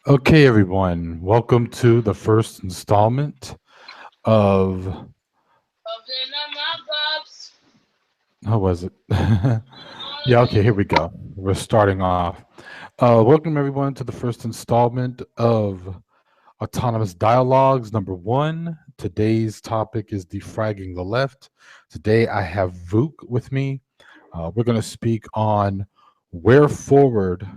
Okay, everyone, welcome to the first installment of how was it? Yeah, okay, here we go. We're starting off. Welcome everyone to the first installment of Autonomous Dialogs #1. Today's topic is defragging the left. Today I have Vuk with me. We're going to speak on where forward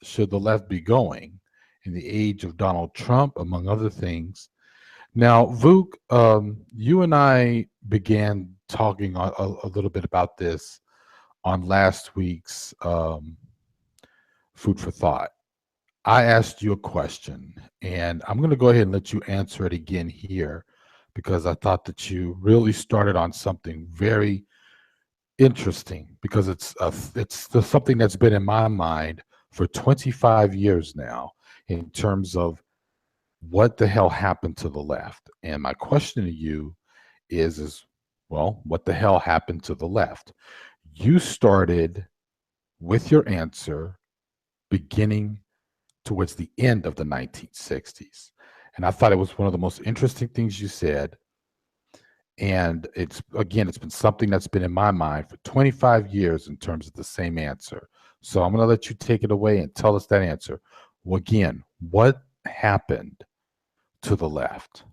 should the left be going in the age of Donald Trump, among other things. Now, Vuk, you and I began talking a little bit about this on last week's Food for Thought. I asked you a question, and I'm going to go ahead and let you answer it again here because I thought that you really started on something very interesting because something that's been in my mind for 25 years now in terms of what the hell happened to the left. And my question to you is well, what the hell happened to the left? You started with your answer beginning towards the end of the 1960s. And I thought it was one of the most interesting things you said. And it's been something that's been in my mind for 25 years in terms of the same answer. So I'm going to let you take it away and tell us that answer. Well, again, what happened to the left?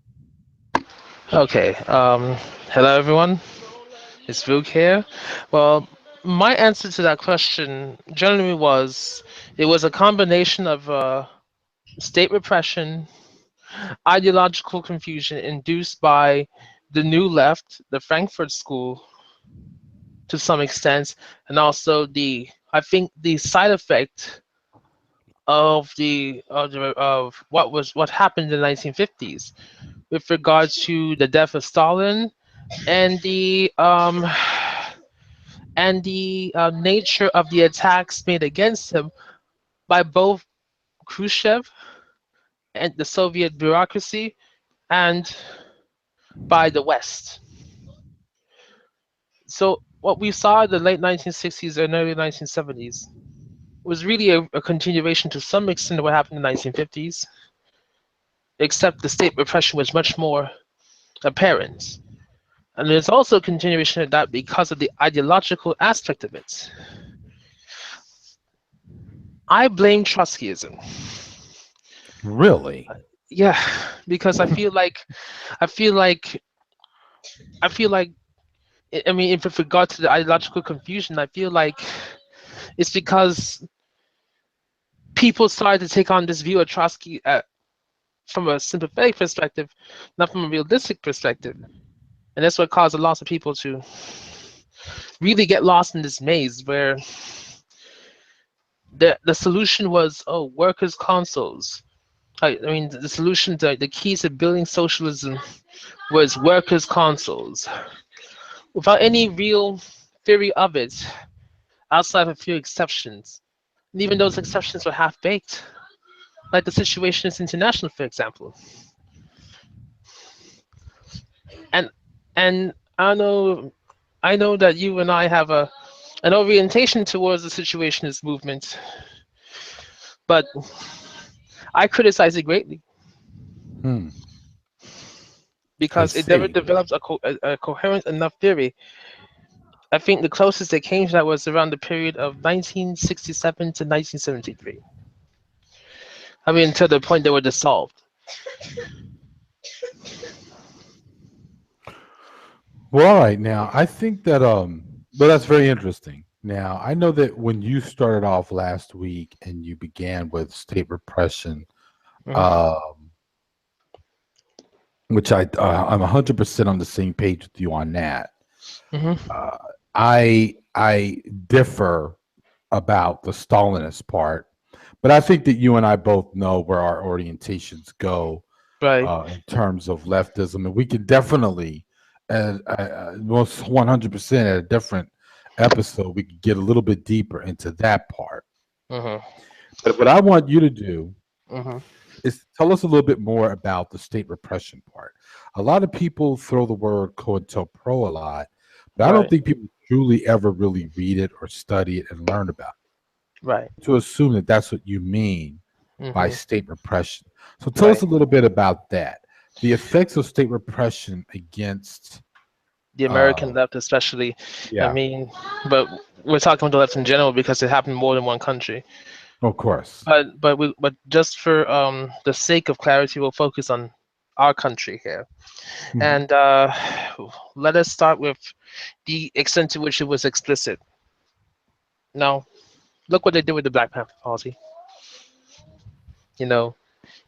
Okay. Hello, everyone. It's Vuk here. Well, my answer to that question generally it was a combination of state repression, ideological confusion induced by the New Left, the Frankfurt School, to some extent, and also I think the side effect of what happened in the 1950s with regards to the death of Stalin and the nature of the attacks made against him by both Khrushchev and the Soviet bureaucracy and by the West. So what we saw in the late 1960s and early 1970s was really a continuation to some extent of what happened in the 1950s, except the state repression was much more apparent. And there's also a continuation of that because of the ideological aspect of it. I blame Trotskyism. Really? Yeah, because I feel like I feel like I mean, if with regard to the ideological confusion, I feel like it's because people started to take on this view of Trotsky from a sympathetic perspective, not from a realistic perspective, and that's what caused a lot of people to really get lost in this maze where the solution was workers' consoles. I mean, the solution to the key to building socialism was workers' consoles, without any real theory of it, outside of a few exceptions. And even those exceptions were half baked, like the Situationist International, for example. And and I know that you and I have an orientation towards the Situationist movement, but I criticize it greatly Hmm. I because it never see. develops a coherent enough theory. I think the closest they came to that was around the period of 1967 to 1973. I mean, until the point they were dissolved. Well, all right. Now, I think that well, that's very interesting. Now, I know that when you started off last week and you began with state repression, Hmm. um, which I'm 100% on the same page with you on that. Hmm. Uh, I differ about the Stalinist part, but I think that you and I both know where our orientations go Right. in terms of leftism, and we can definitely, most 100% at a different episode, we could get a little bit deeper into that part. Hmm. But what I want you to do Hmm. is tell us a little bit more about the state repression part. A lot of people throw the word COINTELPRO a lot, but I don't Right. think people truly ever really read it or study it and learn about it. Right. to assume that that's what you mean by Hmm. state repression. So tell us Right. a little bit about that. The effects of state repression against, The uh, American left, especially. I yeah, mean, but we're talking about the left in general because it happened more than one country. of course. But just for the sake of clarity, we'll focus on our country here, Mhm. and let us start with the extent to which it was explicit. Now, look what they did with the Black Panther Party. You know,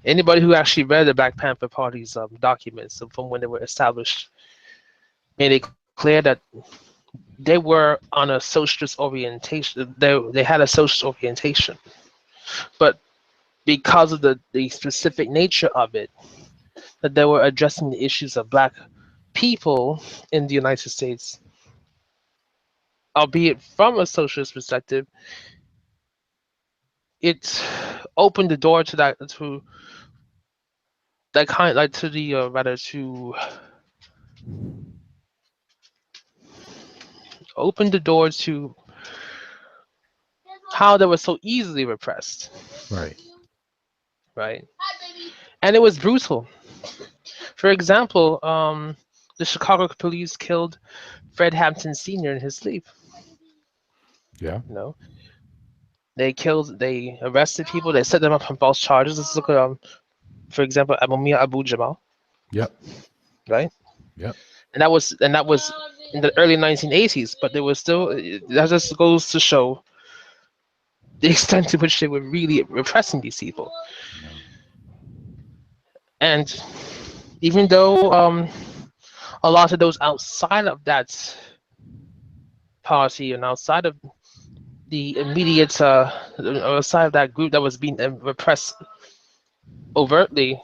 anybody who actually read the Black Panther Party's documents from when they were established made it clear that they were on a socialist orientation. They had a socialist orientation, but because of the specific nature of it, that they were addressing the issues of black people in the United States, albeit from a socialist perspective, it opened the door to that kind like to the rather to open the door to how they were so easily repressed, Right. right? And it was brutal. For example, the Chicago police killed Fred Hampton Sr. in his sleep. Yeah. You know, they arrested people, they set them up on false charges. Let's look at, for example, Abumia Abu Jamal, Yep. right? Yep. And that was in the early 1980s, but there was still that just goes to show the extent to which they were really repressing these people. Yeah. And even though a lot of those outside of that party and outside of the immediate outside of that group that was being repressed overtly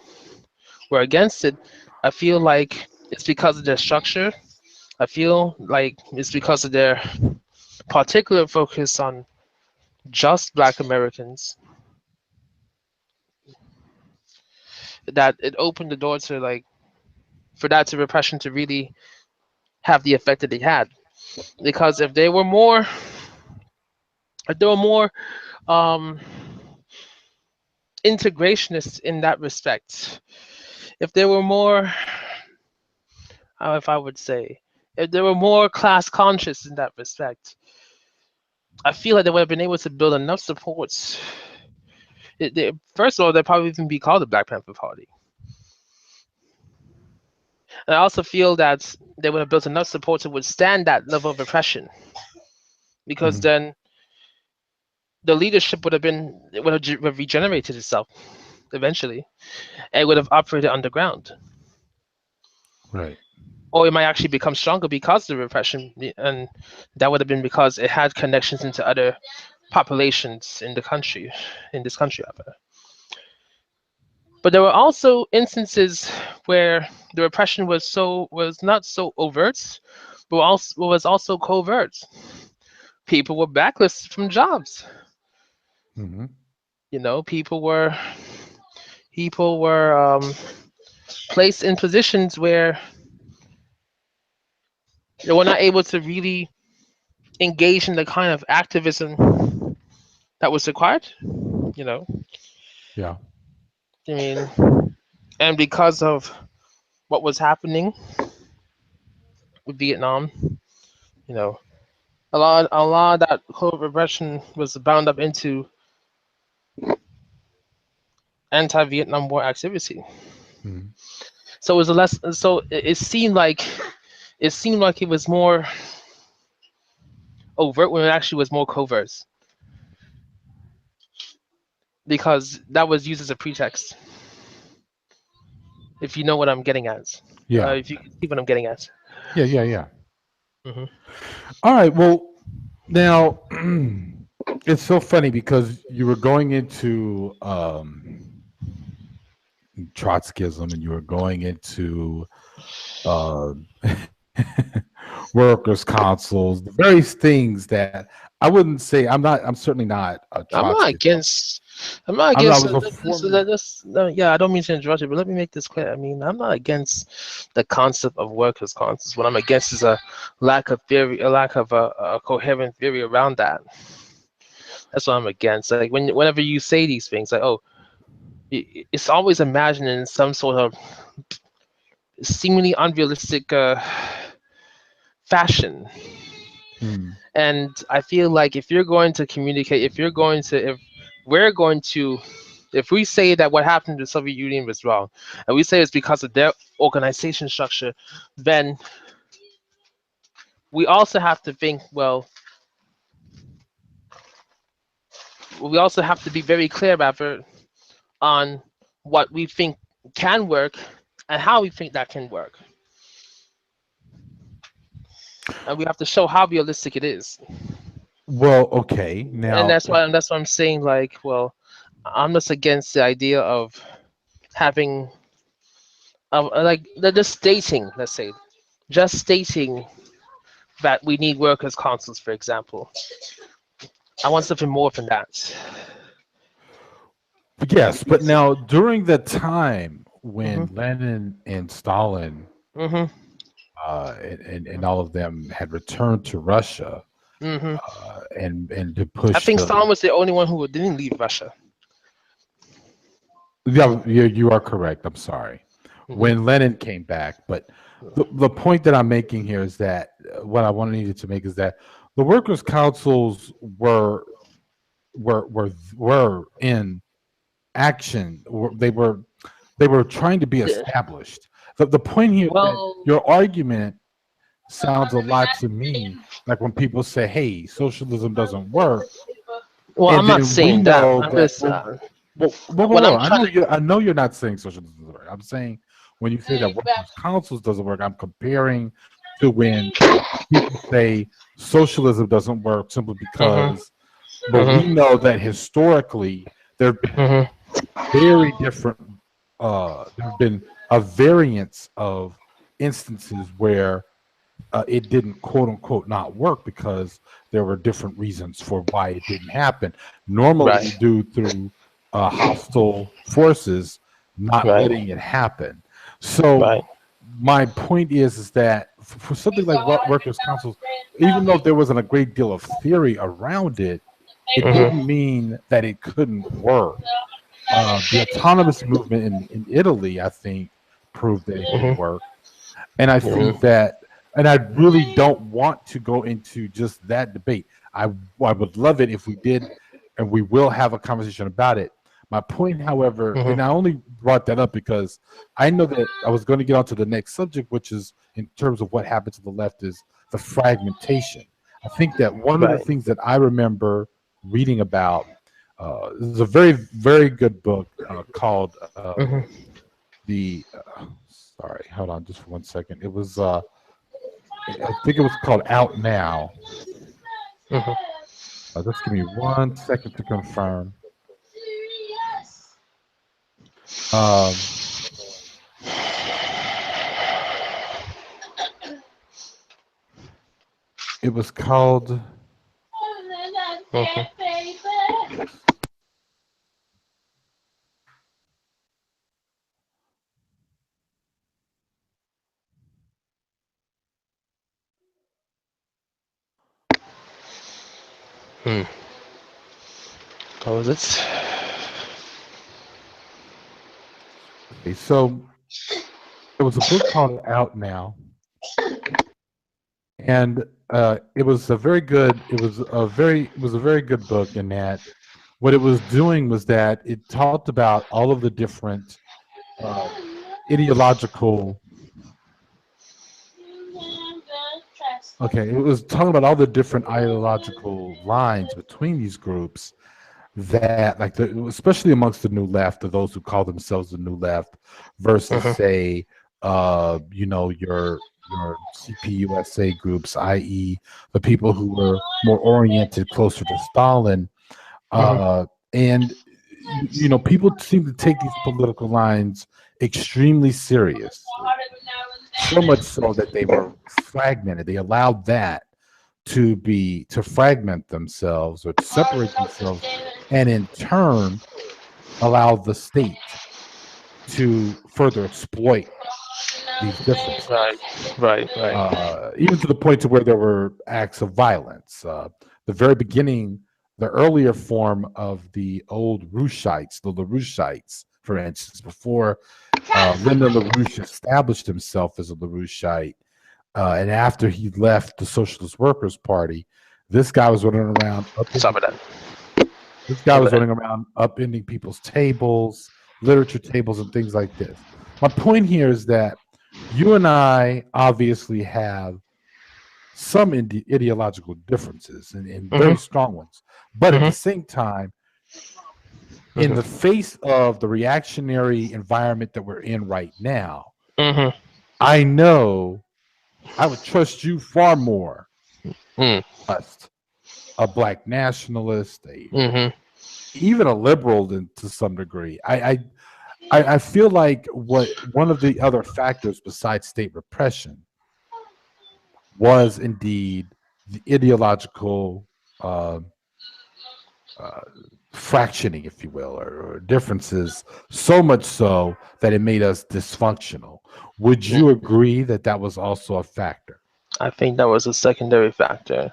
were against it, I feel like it's because of their structure. I feel like it's because of their particular focus on just Black Americans that it opened the door to like for that to repression to really have the effect that they had. Because if they were more um, integrationists in that respect, if they were more, how if I would say, if they were more class conscious in that respect, I feel like they would have been able to build enough supports. First of all, they'd probably even be called the Black Panther Party. And I also feel that they would have built enough support to withstand that level of oppression, because Mhm. then the leadership would have regenerated itself eventually, and it would have operated underground, Right. or it might actually become stronger because of the repression, and that would have been because it had connections into other populations in this country. But there were also instances where the repression was not so overt, but also was also covert. People were blacklisted from jobs. Hmm. You know, people were placed in positions where they were not able to really engage in the kind of activism that was required. You know, Yeah. I mean, and because of what was happening with Vietnam, you know, a lot of that whole repression was bound up into anti-Vietnam War activity. Mhm. So it was a less. So it seemed like it was more overt when it actually was more covert, because that was used as a pretext. If you know what I'm getting at, Yeah. if you can see what I'm getting at. Yeah. Yeah. Yeah. Hmm. All right. Well, now it's so funny because you were going into Trotskyism and you were going into uh, workers' councils, the various things that I wouldn't say I'm not. I'm certainly not a I'm not Trotskyist. against. I'm not I against. was a former. Yeah, I don't mean to interrupt you, but let me make this clear. I mean, I'm not against the concept of workers' councils. What I'm against is a lack of theory, a lack of a coherent theory around that. That's what I'm against. Like whenever you say these things, like, oh, it's always imagining some sort of seemingly unrealistic fashion. Hmm. And I feel like if you're going to communicate, if we're going to, if we say that what happened to the Soviet Union was wrong, and we say it's because of their organization structure, then we also have to think, well, we also have to be very clear about it on what we think can work and how we think that can work. And we have to show how realistic it is. Well, okay. And Now, that's why I'm saying, like, well, I'm just against the idea of having of like just stating, let's say, just stating that we need workers' councils, for example. I want something more than that. yes, but now during the time Mhm. when Lenin and Stalin Mhm. and all of them had returned to Russia Mhm. and to I push think the Stalin was the only one who didn't leave Russia. yeah, you are correct. I'm sorry. Mhm. When Lenin came back, but the point that I'm making here is that what I wanted to make is that the workers' councils were in action. They were trying to be The- established. The point here is that Well, your argument sounds a lot to me like when people say, "Hey, socialism doesn't work," and I'm not then we saying that. know I'm that. just what Whoa. I'm I trying know to. you. I know you're not saying socialism doesn't work. I'm saying when you say that workers' councils doesn't work, I'm comparing to when people say socialism doesn't work simply Mhm. because. But we Mhm. know that historically there have been Mhm. very different. There have been a variance of instances where it didn't quote unquote not work because there were different reasons for why it didn't happen. Right. Normally, due through hostile forces not Right. letting it happen. So Right. my point is that for something like workers' councils, even though there wasn't a great deal of theory around it, it Mhm. didn't mean that it couldn't work. The autonomous movement in Italy, I think, proved that it could Mhm. work. And I Mhm. think that, and I really don't want to go into just that debate. I would love it if we did, and we will have a conversation about it. My point, however, Mhm. and I only brought that up because I know that I was going to get on to the next subject, which is in terms of what happened to the left is the fragmentation. I think that one of the Right. things that I remember reading about is a very, very good book called Mhm. the sorry, hold on just for 1 second. It was I think it was called Out Now. Mhm. Just give me 1 second to confirm. Um, it was called. Mhm. Hmm. What was it? Okay, so it was a book called Out Now, and it was a very good. It was a very good book in that what it was doing was that it talked about all of the different uh, ideological. Okay, it was talking about all the different ideological lines between these groups that, like, especially amongst the new left, or those who call themselves the new left, versus Mhm. say, your CPUSA groups, i.e., the people who were more oriented closer to Stalin, Mhm. and people seem to take these political lines extremely seriously, so much so that they were fragmented. They allowed that to fragment themselves or to separate themselves, and in turn allow the state to further exploit these Right. differences, Right. Right. even to the point to where there were acts of violence. The very beginning the earlier form of the old Roushites, the LaRouchites, for instance, before Lyndon LaRouche established himself as a LaRouchite, and after he left the Socialist Workers Party, this guy was running around Stop with that. upending people's tables, literature tables, and things like this. My point here is that you and I obviously have some ideological differences and very strong ones. But at the same time, in the face of the reactionary environment that we're in right now, I know I would trust you far more. Trust a black nationalist, even a liberal to some degree. I feel like one of the other factors besides state repression was indeed the ideological fractioning, if you will, or differences, so much so that it made us dysfunctional. Would you agree that that was also a factor? I think that was a secondary factor.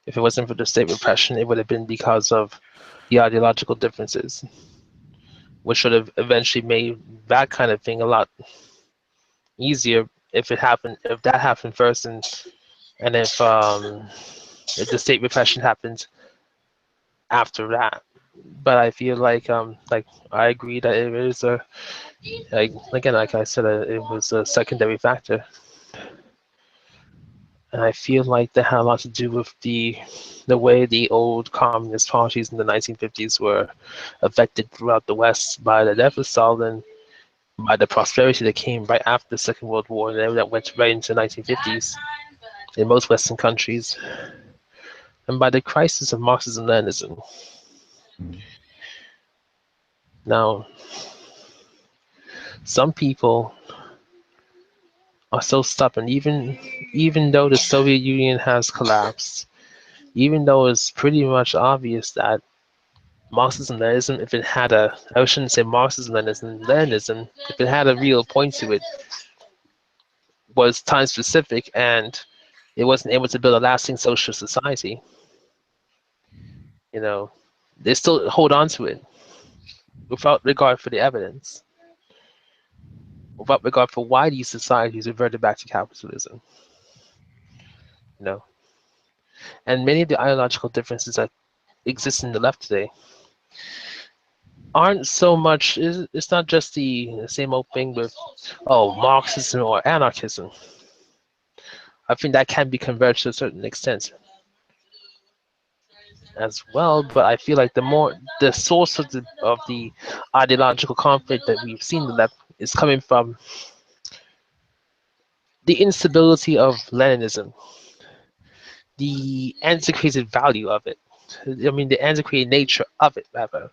If it wasn't for the state repression, it would have been because of the ideological differences, which would have eventually made that kind of thing a lot easier if that happened first, and if the state repression happened after that. But I feel like I agree that it is like I said, it was a secondary factor. And I feel like that had a lot to do with the way the old communist parties in the 1950s were affected throughout the West by the death of Stalin, by the prosperity that came right after the Second World War, and that went right into the 1950s in most Western countries, and by the crisis of Marxism-Leninism. Now, some people are so stubborn, even though the Soviet Union has collapsed, even though it's pretty much obvious that Marxism-Leninism, if it had I shouldn't say Marxism-Leninism, if it had a real point to it, was time specific and it wasn't able to build a lasting social society, they still hold on to it without regard for the evidence, without regard for why these societies reverted back to capitalism. And many of the ideological differences that exist in the left today aren't so much. It's not just the same old thing with Marxism or anarchism. I think that can be converged to a certain extent as well, but I feel like the source of the ideological conflict that we've seen in the left is coming from the instability of Leninism, the antiquated value of it. I mean, the antiquated nature of it, rather,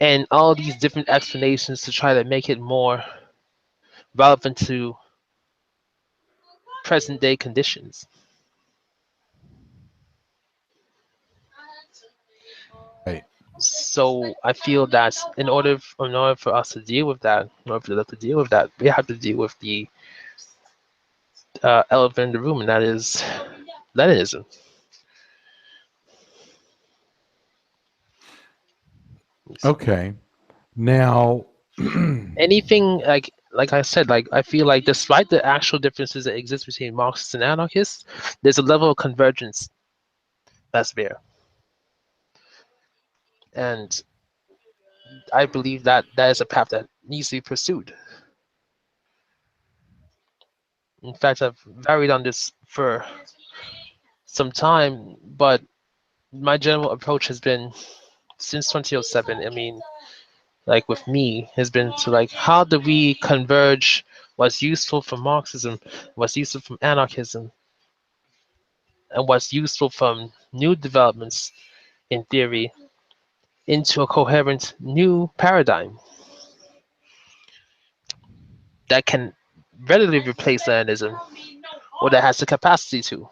and all these different explanations to try to make it more relevant to present day conditions. Right. So I feel that in order for us to deal with that, in order for us to deal with that, we have to deal with the elephant in the room, and that is Leninism. Okay. Now, Anything like I said, like I feel like despite the actual differences that exist between Marxists and anarchists, there's a level of convergence that's there, and I believe that that is a path that needs to be pursued. In fact, I've varied on this for some time, but my general approach has been since 2007. I mean, like with me, has been to like how do we converge what's useful from Marxism, what's useful from anarchism, and what's useful from new developments in theory into a coherent new paradigm that can readily replace Leninism or that has the capacity to.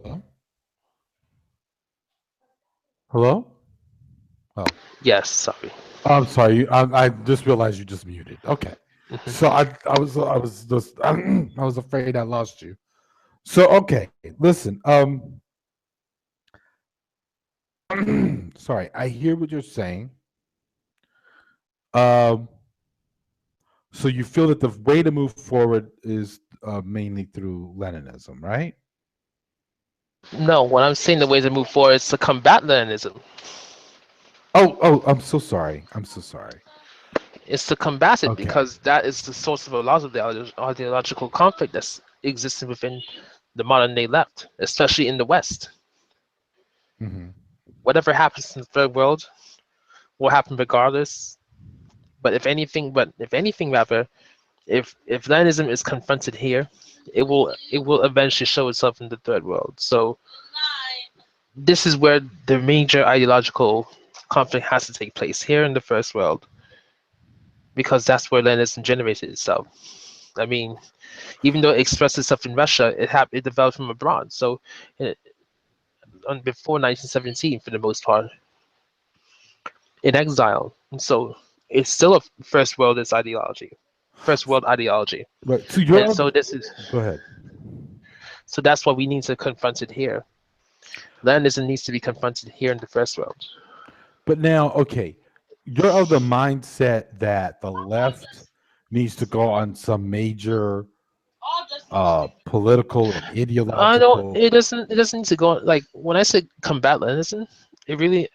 hello? Hello? Oh, Yes, sorry. I'm sorry. I just realized you just muted. Okay. So I was just I was afraid I lost you. So okay, listen. Sorry, I hear what you're saying. Um, so you feel that the way to move forward is mainly through Leninism, right? No, what I'm saying the way to move forward is to combat Leninism. Oh, I'm so sorry. I'm so sorry. Is to combat it Okay. because that is the source of a lot of the ideological conflict that's existing within the modern day left, especially in the West. Hmm. Whatever happens in the third world will happen regardless. But if anything, rather, if Leninism is confronted here, it will eventually show itself in the third world. So this is where the major ideological conflict has to take place here in the first world, because that's where Leninism generated itself. I mean, even though it expressed itself in Russia, it developed from abroad. So, it, before 1917, for the most part, in exile. And so, it's still a first world ideology. Right. So And you're so this is go ahead. so that's why we need to confront it here. Leninism needs to be confronted here in the first world. But now, okay, you're of the mindset that the left needs to go on some major political and I don't. ideological. It doesn't. It doesn't need to go like when I say combat Leninism.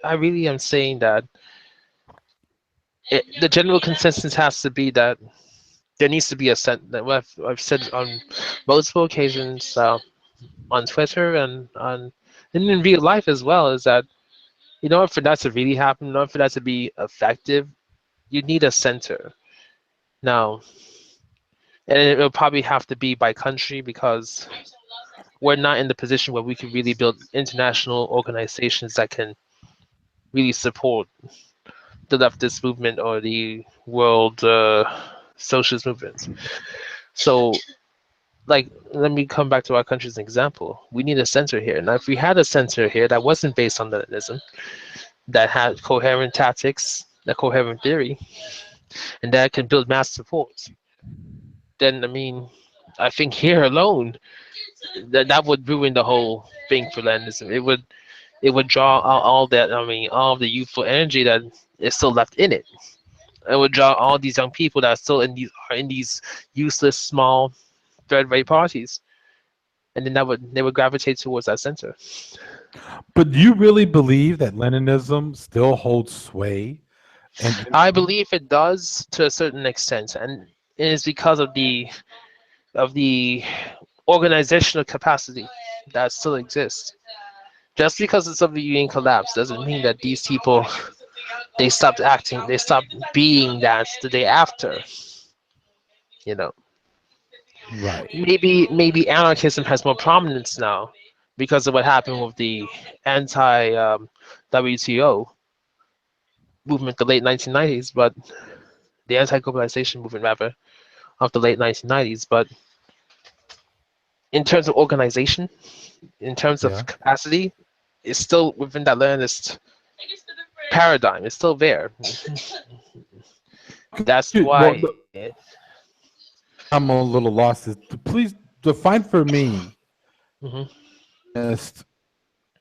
I really am saying that the general consensus has to be that there needs to be a sense that what I've said on multiple occasions on Twitter and in real life as well is that for that to really happen, in order for that to be effective, you need a center. Now, and it will probably have to be by country because we're not in the position where we can really build international organizations that can really support the leftist movement or the world socialist movements. So, like, let me come back to our country as an example. We need a center here. Now, if we had a center here that wasn't based on Leninism, that had coherent tactics, a coherent theory, and that can build mass support, then I mean, I think here alone, that would ruin the whole thing for Leninism. It would draw out all that. I mean, all of the youthful energy that is still left in it. It would draw all these young people that are in these useless small third rate parties, and then they would gravitate towards that center. But do you really believe that Leninism still holds sway and I influence? believe it does to a certain extent, and it is because of the organizational capacity that still exists. Just because the Soviet Union collapsed doesn't mean that these people they stopped acting, they stopped being that the day after. You know, Right. maybe anarchism has more prominence now because of what happened with the anti WTO movement, the late 1990s, but the anti-globalization movement rather of the late 1990s. But in terms of organization, in terms Yeah. of capacity, it's still within that Leninist paradigm. It's still there. That's Well, why. I'm a little lost. Is to please define for me Mhm. Leninist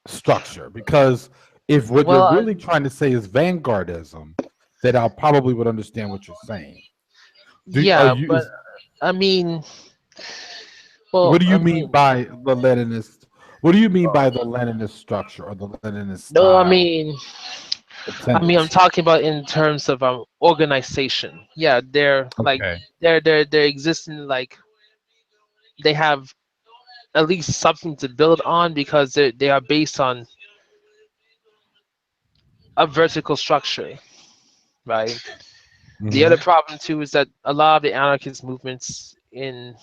structure, because if what you're Well, really trying to say is vanguardism, then I probably would understand what you're saying. Do are yeah, you but is I mean, what well, do I you mean mean, by the Leninist? What do you mean by the Leninist structure or the Leninist no, style of I'm tendency? talking about in terms of organization. Yeah, they're like Okay. they're existing like they have at least something to build on because they are based on a vertical structure, right? The Hmm. other problem too is that a lot of the anarchist movements in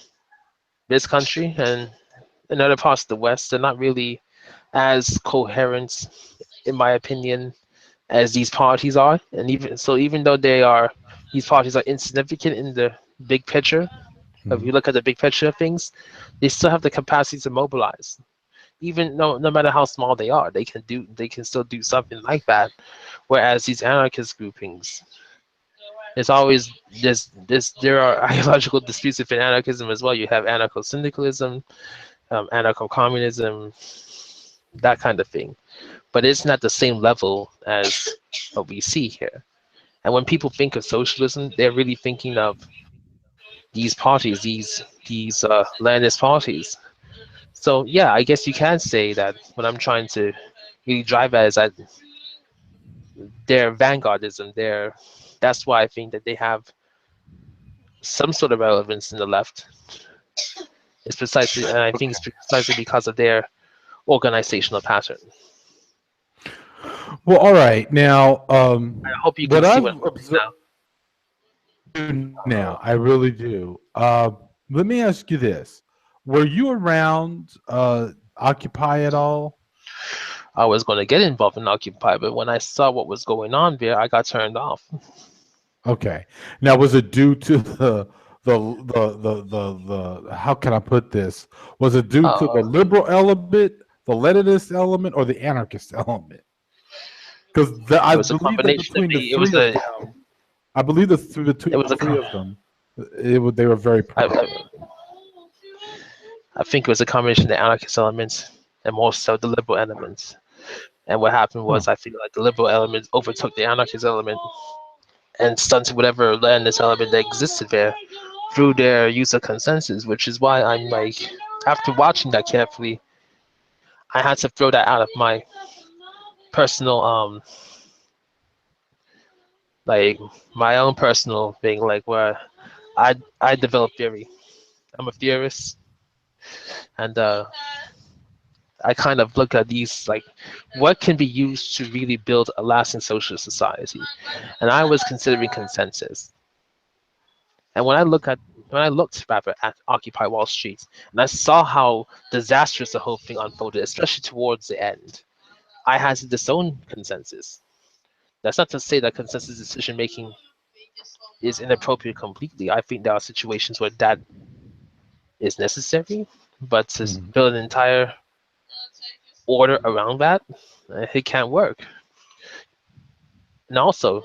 this country and in other parts of the West, they're not really as coherent, in my opinion, as these parties are. And even though these parties are insignificant in the big picture. If Hmm. you look at the big picture of things, they still have the capacity to mobilize. Even no matter how small they are, they can still do something like that. Whereas these anarchist groupings, There's always there are ideological disputes within anarchism as well. You have anarcho-syndicalism, anarcho-communism, that kind of thing. But it's not the same level as what we see here. And when people think of socialism, they're really thinking of these parties, these Leninist parties. So yeah, I guess you can say that what I'm trying to really drive at is that their vanguardism, their that's why I think that they have some sort of relevance in the left. It's precisely, and I think it's precisely because of their organizational pattern. Well, all right. Now, I hope you can what see I've what I'm doing observed, now. I do now. I really do. Let me ask you this: were you around Occupy at all? I was going to get involved in Occupy, but when I saw what was going on there, I got turned off. Okay. Now, was it due to the how can I put this? Was it due to the Uh, liberal element, the Leninist element, or the anarchist element? Because I it was a believe that combination of between the the. It was three of a. them, I believe It between the was a. three of them, they were very I, pro. I, I think it was a combination of the anarchist elements and more so the liberal elements. And what happened Huh. was, I feel like the liberal element overtook the anarchist element and stunted whatever Leninist element that existed there through their use of consensus, which is why I'm like, after watching that carefully, I had to throw that out of my personal like my own personal thing, like where I develop theory. I'm a theorist, and I kind of look at these like what can be used to really build a lasting social society, and I was considering consensus. And when I looked rather at Occupy Wall Street, and I saw how disastrous the whole thing unfolded, especially towards the end, I had to disown consensus. That's not to say that consensus decision making is inappropriate completely. I think there are situations where that is necessary, but to Mhm. build an entire order around that, it can't work. And also,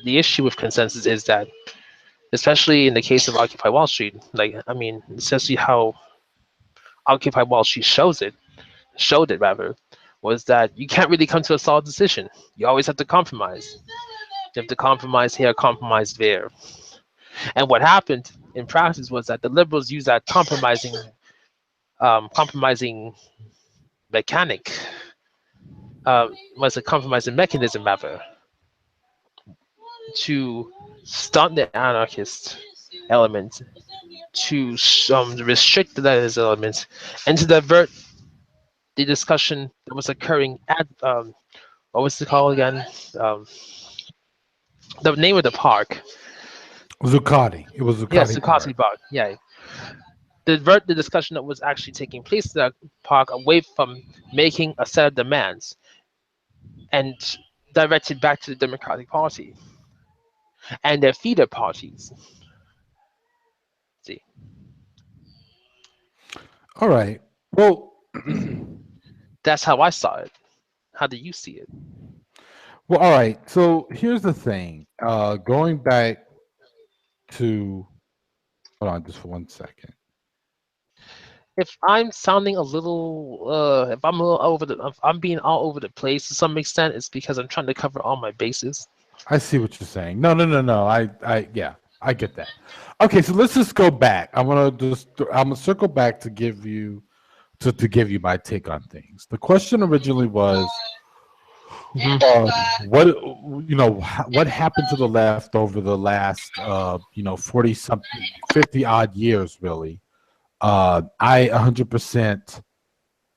the issue with consensus is that, especially in the case of Occupy Wall Street, like I mean, essentially how Occupy Wall Street showed it rather, was that you can't really come to a solid decision. You always have to compromise. You have to compromise here, compromise there. And what happened in practice was that the liberals used that compromising mechanic, was a compromising mechanism rather, to stunt the anarchist element, to restrict the Leninist element, and to divert the discussion that was occurring at what was it called again? Um, the name of the park. Zuccotti. It was Yes, Zuccotti the Park. Cosby Park. Yeah, divert the discussion that was actually taking place at the park away from making a set of demands and direct it back to the Democratic Party and their feeder parties. See, All right. Well, that's how I saw it. How do you see it? well, all right. So here's the thing. Going back to hold on just for 1 second. If I'm sounding a little, if I'm a little if I'm being all over the place to some extent, it's because I'm trying to cover all my bases. I see what you're saying. No, no, no, no. Yeah, I get that. Okay, so let's just go back. I'm gonna circle back to give you to give you my take on things. The question originally was, Mhm. what what happened to the left over the last 40 something 50 odd years really. I 100%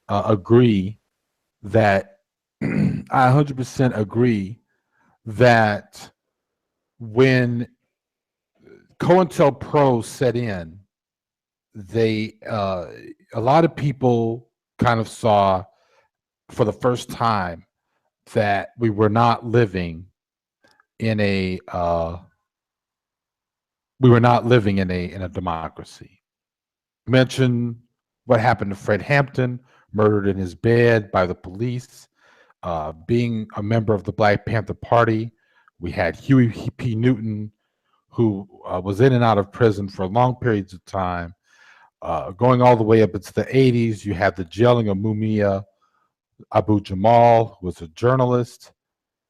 agree that I 100% agree that when COINTELPRO set in, they a lot of people kind of saw for the first time that we were not living in a democracy. Mention what happened to Fred Hampton, murdered in his bed by the police, being a member of the Black Panther Party. We had Huey P. Newton who was in and out of prison for long periods of time, going all the way up into the 80s. You had the jailing of Mumia Abu Jamal, who was a journalist,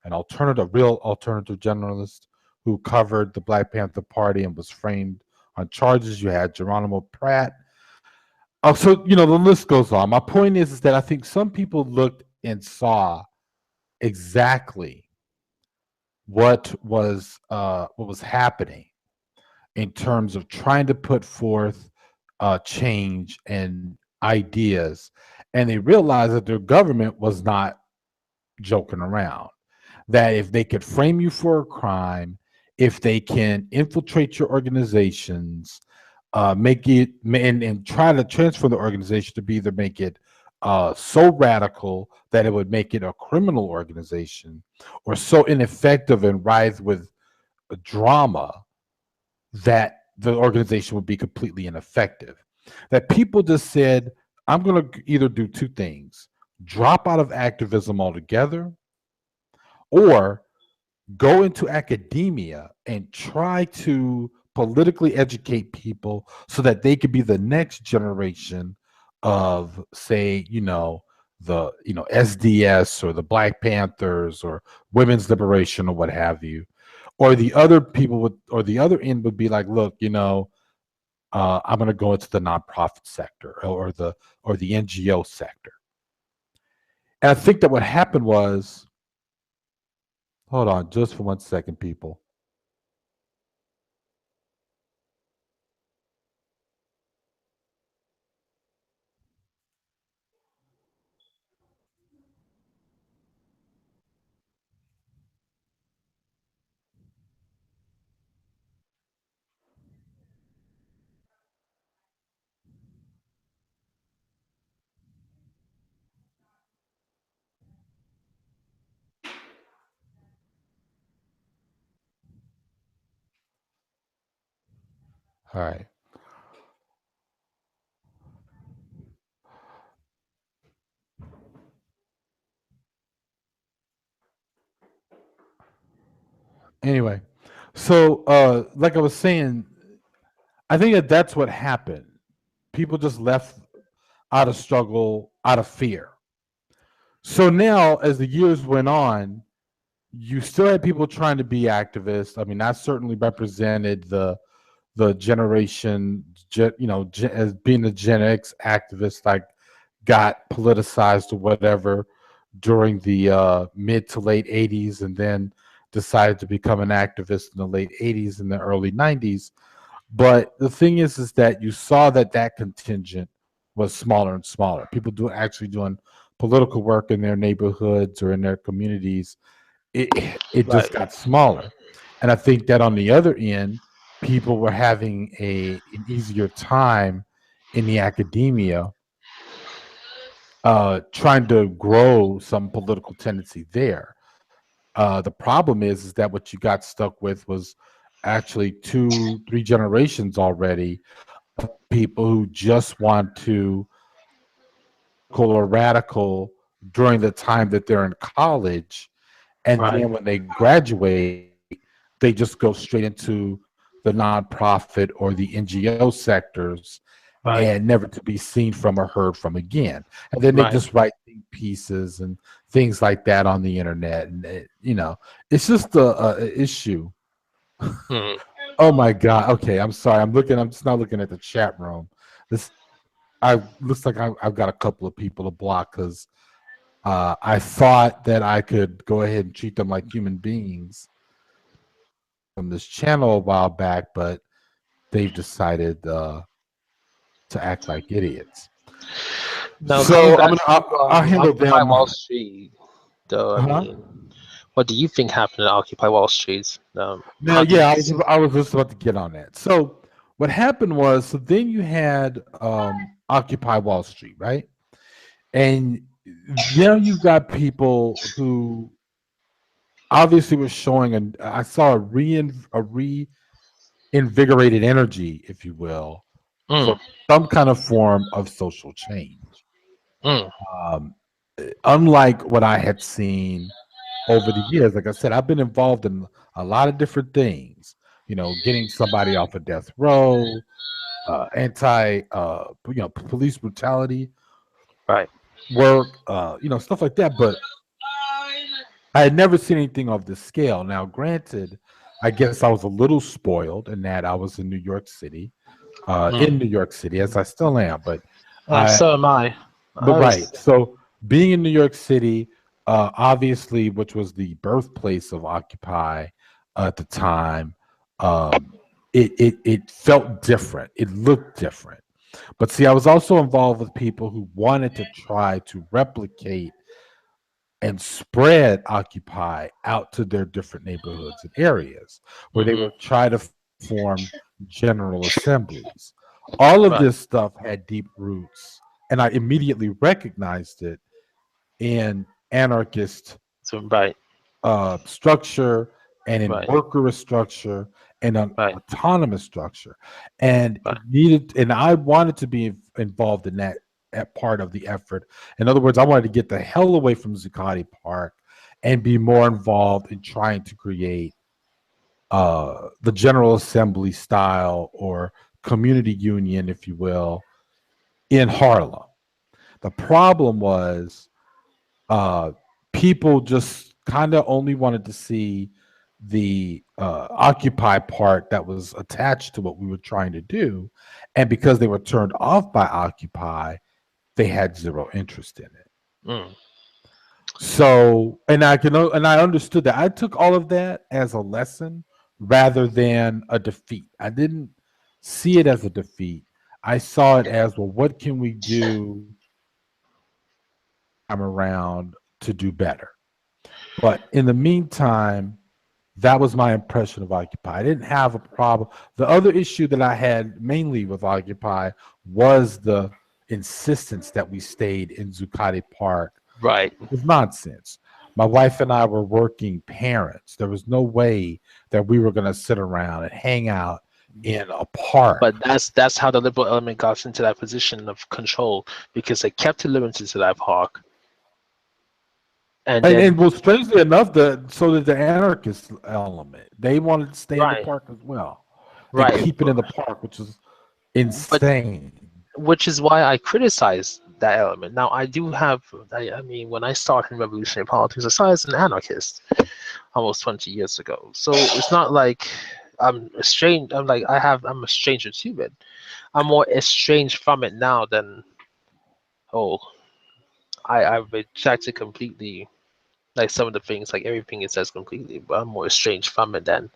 real alternative journalist who covered the Black Panther Party and was framed on charges. You had Geronimo Pratt. So the list goes on. My point is that I think some people looked and saw exactly what was happening in terms of trying to put forth change and ideas, and they realized that their government was not joking around. That if they could frame you for a crime, if they can infiltrate your organizations, make it and try to transfer the organization to be either make it so radical that it would make it a criminal organization, or so ineffective and writhed with drama that the organization would be completely ineffective. That people just said, I'm going to either do two things: drop out of activism altogether, or go into academia and try to politically educate people so that they could be the next generation of, say, the SDS or the Black Panthers or women's liberation or what have you. Or the other people would, or the other end would be like, look, I'm going to go into the nonprofit sector or the NGO sector. And I think that what happened was, hold on just for 1 second, people. All right. Anyway, so like I was saying, I think that that's what happened. People just left out of struggle, out of fear. So now, as the years went on, you still had people trying to be activists. I mean, that certainly represented the generation, as being a Gen X activist, like got politicized or whatever during the mid to late 80s, and then decided to become an activist in the late 80s and the early 90s. But the thing is that you saw that contingent was smaller and smaller. People actually doing political work in their neighborhoods or in their communities. It just Right. got smaller, and I think that on the other end, people were having an easier time in the academia, trying to grow some political tendency there. The problem is that what you got stuck with was actually 2, 3 generations already of people who just want to political or radical during the time that they're in college, and Right. then when they graduate, they just go straight into the nonprofit or the NGO sectors and Right. never to be seen from or heard from again. And then they Right. just write think pieces and things like that on the internet, and it's just a issue. Mm. Oh my god. Okay, I'm sorry. I'm just not looking at the chat room. This I looks like I've got a couple of people to block because I thought that I could go ahead and treat them like human beings from this channel a while back, but they've decided to act like idiots. Now, coming So back to I'll handle Occupy them. Wall Street, though, I Huh? mean, what do you think happened at Occupy Wall Street? Now, How do yeah, you see? I was just about to get on that. So what happened was, so then you had Occupy Wall Street, right? And now you've got people who obviously were showing, and I saw a reinvigorated energy, if you will, for Mm. some kind of form of social change. Mm. Um, Unlike what I had seen over the years, like I said, I've been involved in a lot of different things. getting somebody off of death row, anti, police brutality Right. work, stuff like that. But I had never seen anything of this scale. Now, granted, I guess I was a little spoiled in that I was in New York City, Mm. as I still am. But And I, so am I. but I was. right. So being in New York City, obviously, which was the birthplace of Occupy at the time, um, it felt different. It looked different. But see, I was also involved with people who wanted to try to replicate and spread Occupy out to their different neighborhoods and areas where they Hmm. would try to form general assemblies. All of this Right. stuff had deep roots, and I immediately recognized it in anarchist So right. structure and in Right. worker structure and an Right. autonomous structure. And Right. and I wanted to be involved in that part of the effort. In other words, I wanted to get the hell away from Zuccotti Park and be more involved in trying to create the General Assembly style or community union, if you will, in Harlem. The problem was uh, people just kind of only wanted to see the Occupy part that was attached to what we were trying to do. And because they were turned off by Occupy, they had zero interest in it. Mm. So, and I understood that. I took all of that as a lesson rather than a defeat. I didn't see it as a defeat. I saw it as, well, what can we do time around to do better? But in the meantime, that was my impression of Occupy. I didn't have a problem. The other issue that I had mainly with Occupy was the insistence that we stayed in Zuccotti Park. Right. It was nonsense. My wife and I were working parents. There was no way that we were going to sit around and hang out in a park. But that's how the liberal element got into that position of control because they kept it limited to that park, and And then well, strangely enough, so did the anarchist element. They wanted to stay in the right, park as well and right. keep it in the park, which is But insane. which is why I criticize that element. Now I do have. I mean, when I started in revolutionary politics, I started as an anarchist almost 20 years ago. So it's not like I'm estranged. I'm a stranger to it. I'm more estranged from it now than oh I reject it completely. Like some of the things, like everything it says completely, but I'm more estranged from it than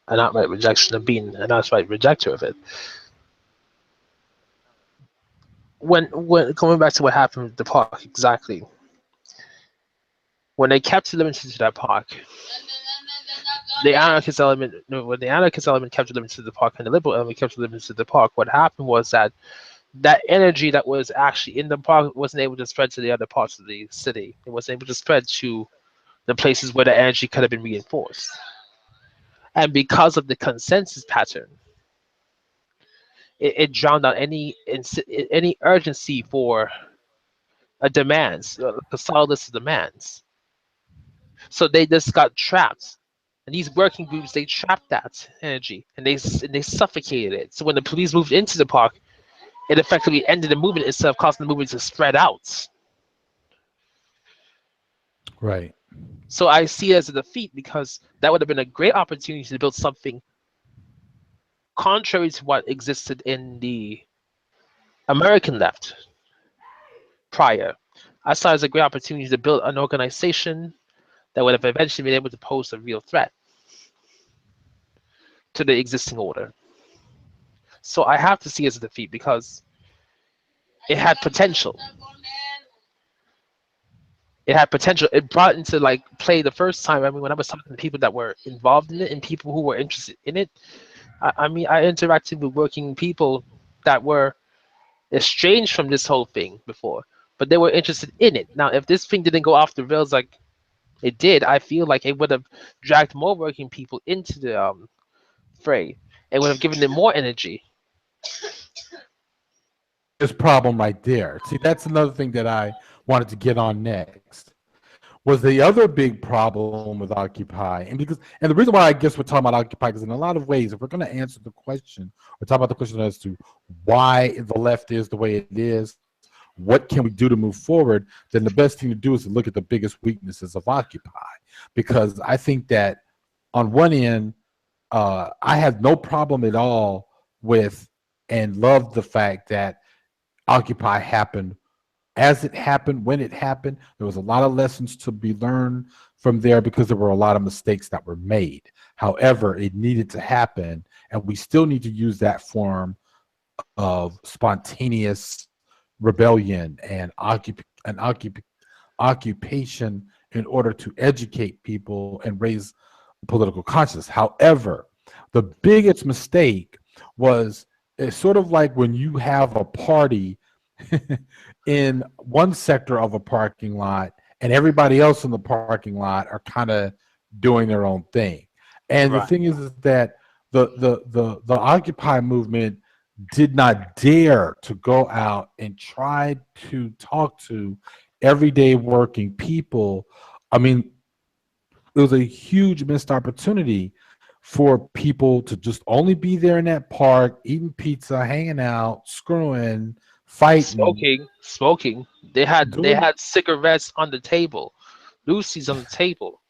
an outright rejection of being an outright rejecter of it. When coming back to what happened with the park exactly, when they kept it limited to that park, the anarchist element, no, when the anarchist element kept it limited to the park and the liberal element kept it limited to the park, what happened was that that energy that was actually in the park wasn't able to spread to the other parts of the city. It wasn't able to spread to the places where the energy could have been reinforced. And because of the consensus pattern, it drowned out any urgency for a demands, a solid list of demands. So they just got trapped. And these working groups, they trapped that energy and they suffocated it. So when the police moved into the park, it effectively ended the movement instead of causing the movement to spread out. Right. So I see it as a defeat because that would have been a great opportunity to build something contrary to what existed in the American left prior. I saw it as a great opportunity to build an organization that would have eventually been able to pose a real threat to the existing order. So I have to see it as a defeat because it had potential. It had potential. It brought into like play the first time. I mean, when I was talking to people that were involved in it and people who were interested in it, I mean, I interacted with working people that were estranged from this whole thing before, but they were interested in it. Now, if this thing didn't go off the rails like it did, I feel like it would have dragged more working people into the fray. It would have given them more energy. This problem right there. See, that's another thing that I wanted to get on next. was the other big problem with Occupy. And the reason why I guess we're talking about Occupy is in a lot of ways, if we're going to answer the question, or talk about the question as to why the left is the way it is, what can we do to move forward, then the best thing to do is to look at the biggest weaknesses of Occupy. Because I think that on one end, I have no problem at all with and love the fact that Occupy happened as it happened, when it happened. There was a lot of lessons to be learned from there because there were a lot of mistakes that were made. However, it needed to happen, and we still need to use that form of spontaneous rebellion and occupation in order to educate people and raise political consciousness. However, the biggest mistake was it's sort of like when you have a party in one sector of a parking lot and everybody else in the parking lot are kind of doing their own thing. And the Right. thing is that the Occupy movement did not dare to go out and try to talk to everyday working people. I mean, it was a huge missed opportunity for people to just only be there in that park, eating pizza, hanging out, screwing, fighting, Smoking. They doing. had cigarettes on the table, Lucy's on the table.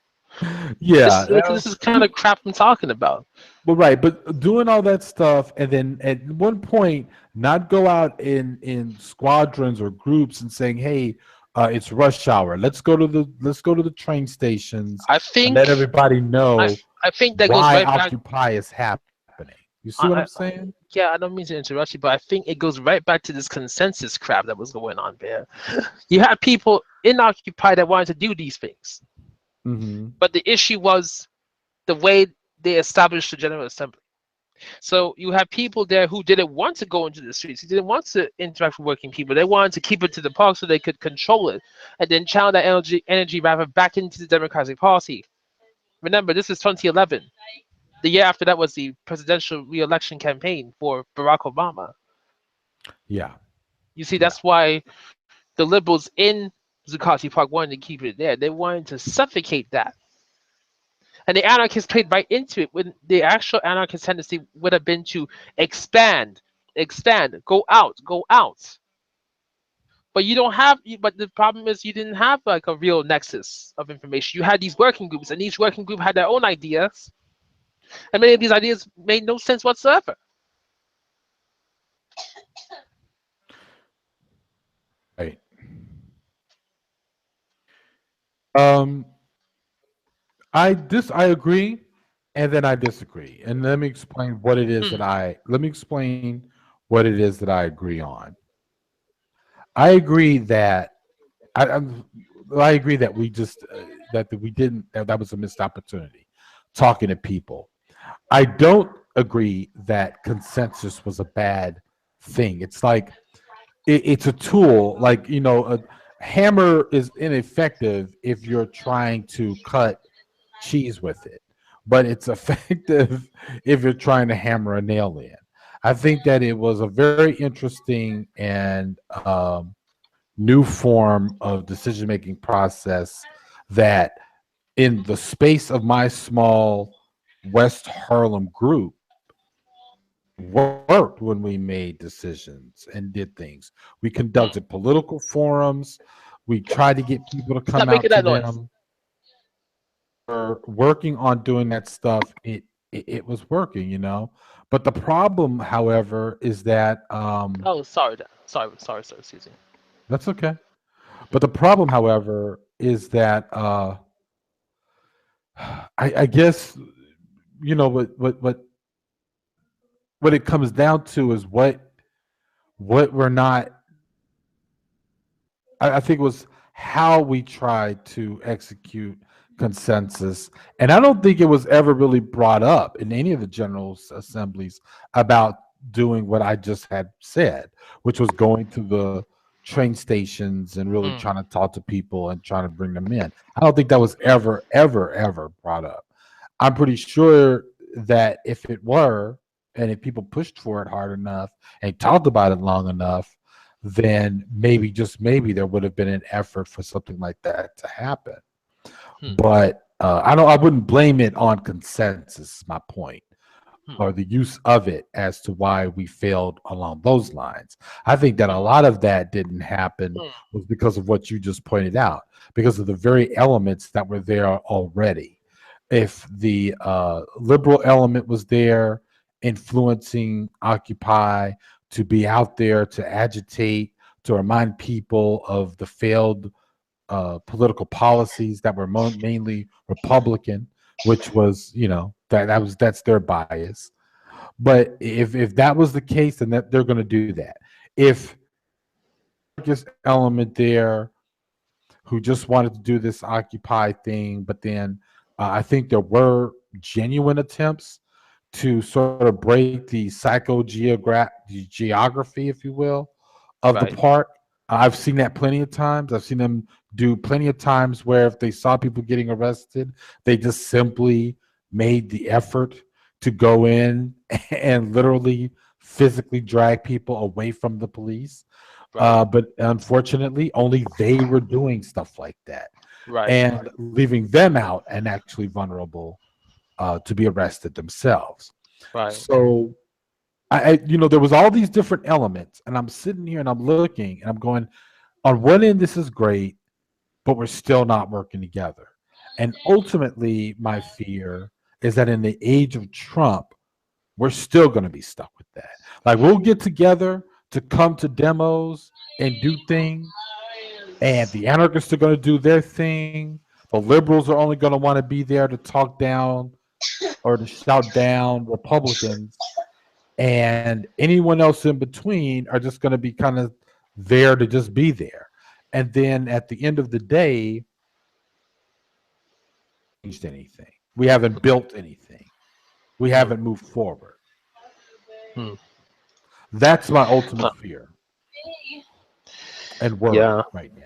Yeah, This is kind of crap I'm talking about. but right, but doing all that stuff, and then at one point, not go out in squadrons or groups and saying, "Hey, it's rush hour. Let's go to the train stations I and think let everybody I, know I think that goes why right back. Occupy is happening." You see what I, I'm saying? yeah, I don't mean to interrupt you, but I think it goes right back to this consensus crap that was going on there. You had people in Occupy that wanted to do these things, Hmm. but the issue was the way they established the General Assembly. So you have people there who didn't want to go into the streets, who didn't want to interact with working people. They wanted to keep it to the park so they could control it and then channel that energy rather back into the Democratic Party. Remember, this is 2011. The year after that was the presidential re-election campaign for Barack Obama. Yeah, You see, yeah, that's why the liberals in Zuccotti Park wanted to keep it there. They wanted to suffocate that. And the anarchists played right into it when the actual anarchist tendency would have been to expand, expand, go out, go out. But you don't have, but the problem is you didn't have like a real nexus of information. You had these working groups, and each working group had their own ideas, and many of these ideas made no sense whatsoever. right. Um, I agree, and then I disagree, and let me explain what it is that Hmm. I agree on. I agree that I, I'm, I agree that we just that we didn't that was a missed opportunity talking to people. I don't agree that consensus was a bad thing. It's like it's a tool. Like a hammer is ineffective if you're trying to cut cheese with it, but it's effective if you're trying to hammer a nail in. I think that it was a very interesting and new form of decision making process that in the space of my small West Harlem group, it worked when we made decisions and did things. We Hmm. conducted political forums. We tried to get people to come Stop out making to that noise. them. We're working on doing that stuff. It was working. But the problem, however, is that Oh, sorry, sorry, Susie. that's okay. But the problem, however, is that I guess what it comes down to is what we're not. I think it was how we tried to execute consensus, and I don't think it was ever really brought up in any of the general assemblies about doing what I just had said, which was going to the train stations and really Hmm. trying to talk to people and trying to bring them in. I don't think that was ever brought up. I'm pretty sure that if it were, and if people pushed for it hard enough and talked about it long enough, then maybe, just maybe, there would have been an effort for something like that to happen. Hmm. but I wouldn't blame it on consensus. Is my point, Hmm. or the use of it as to why we failed along those lines. I think that a Hmm. lot of that didn't happen Hmm. was because of what you just pointed out, because of the very elements that were there already. If the liberal element was there influencing Occupy to be out there to agitate, to remind people of the failed political policies that were mainly Republican, which was, that's their bias. But if that was the case, then they're going to do that. If this element there who just wanted to do this Occupy thing, but then I think there were genuine attempts to sort of break the geography, if you will, of the Right. park. I've seen that plenty of times. I've seen them do plenty of times where if they saw people getting arrested, they just simply made the effort to go in and literally physically drag people away from the police. Right. But unfortunately, only they were doing stuff like that Right. and leaving them out and actually vulnerable to be arrested themselves. Right. So there was all these different elements, and I'm sitting here and I'm looking and I'm going, on one end, this is great, but we're still not working together. And ultimately, my fear is that in the age of Trump, we're still going to be stuck with that. Like, we'll get together to come to demos and do things, and the anarchists are going to do their thing. The liberals are only going to want to be there to talk down or to shout down Republicans, and anyone else in between are just going to be kind of there to just be there. And then at the end of the day, changed anything. We haven't built anything. We Hmm. haven't moved forward. Hmm. That's my ultimate Uh, fear and worry yeah. right now.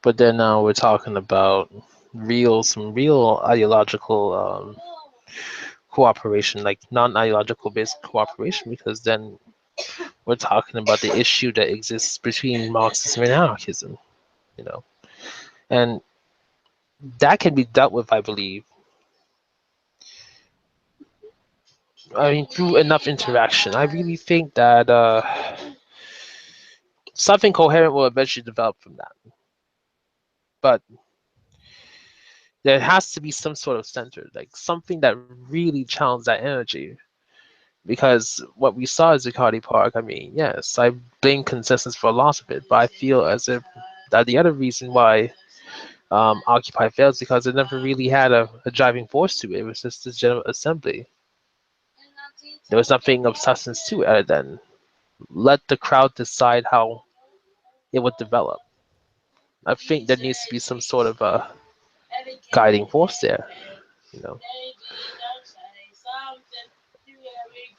But then now we're talking about some real ideological cooperation, like non-ideological based cooperation, because then we're talking about the issue that exists between Marxism and anarchism, you know, and that can be dealt with, I believe. I mean, through enough interaction, I really think that something coherent will eventually develop from that. But there has to be some sort of center, like something that really channels that energy. Because what we saw is Zuccotti Park, I mean, yes, I blame consensus for a loss of it, but I feel as if that the other reason why Occupy fails because it never really had a driving force to it. It was just a general assembly. There was nothing of substance to it other than let the crowd decide how it would develop. I think there needs to be some sort of a guiding force there, you know.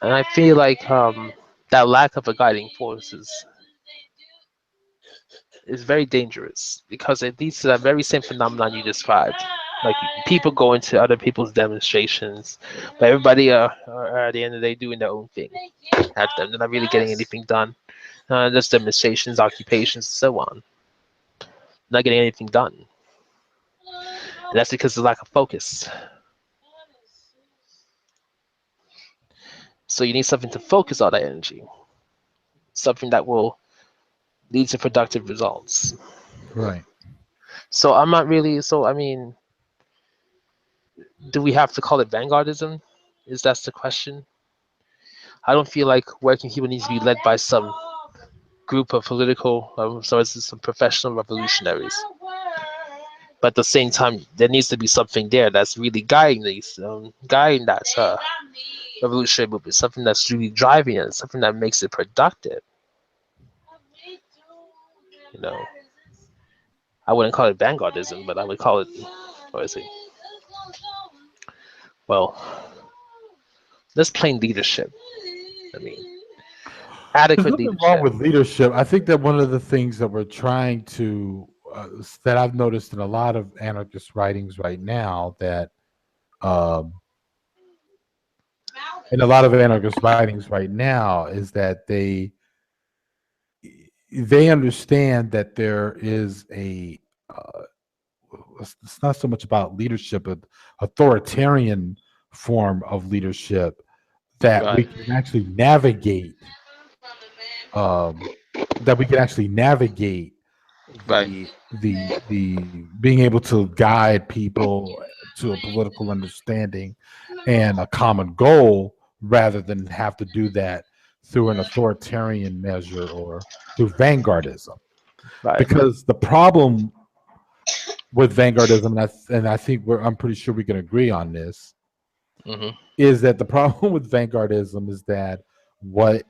And I feel like that lack of a guiding force is very dangerous because it leads to that very same phenomenon you described. Like people go into other people's demonstrations, but everybody are at the end of the day doing their own thing. At them, they're not really getting anything done. Just demonstrations, occupations, and so on. Not getting anything done, and that's because of lack of focus. So you need something to focus all that energy, something that will lead to productive results. Right. So I'm not really. So I mean, do we have to call it vanguardism? Is that's the question? I don't feel like working people needs to be led by some group of political, so it's some professional revolutionaries. But at the same time, there needs to be something there that's really guiding guiding that revolutionary movement, something that's really driving it, something that makes it productive. You know, I wouldn't call it vanguardism, but I would call it, what is it? Well, let's plain leadership. I mean, There's adequate nothing wrong leadership. with leadership. I think that one of the things that we're trying to, that I've noticed in a lot of anarchist writings right now, that um, in a lot of anarchist writings right now, is that they understand that there is a it's not so much about leadership, but authoritarian form of leadership that we Right. can actually navigate um, that we can actually navigate Right. the being able to guide people to a political understanding and a common goal rather than have to do that through an authoritarian measure or through vanguardism. Right. Because the problem with vanguardism, and I think I'm pretty sure we can agree on this, Hmm. is that the problem with vanguardism is that we're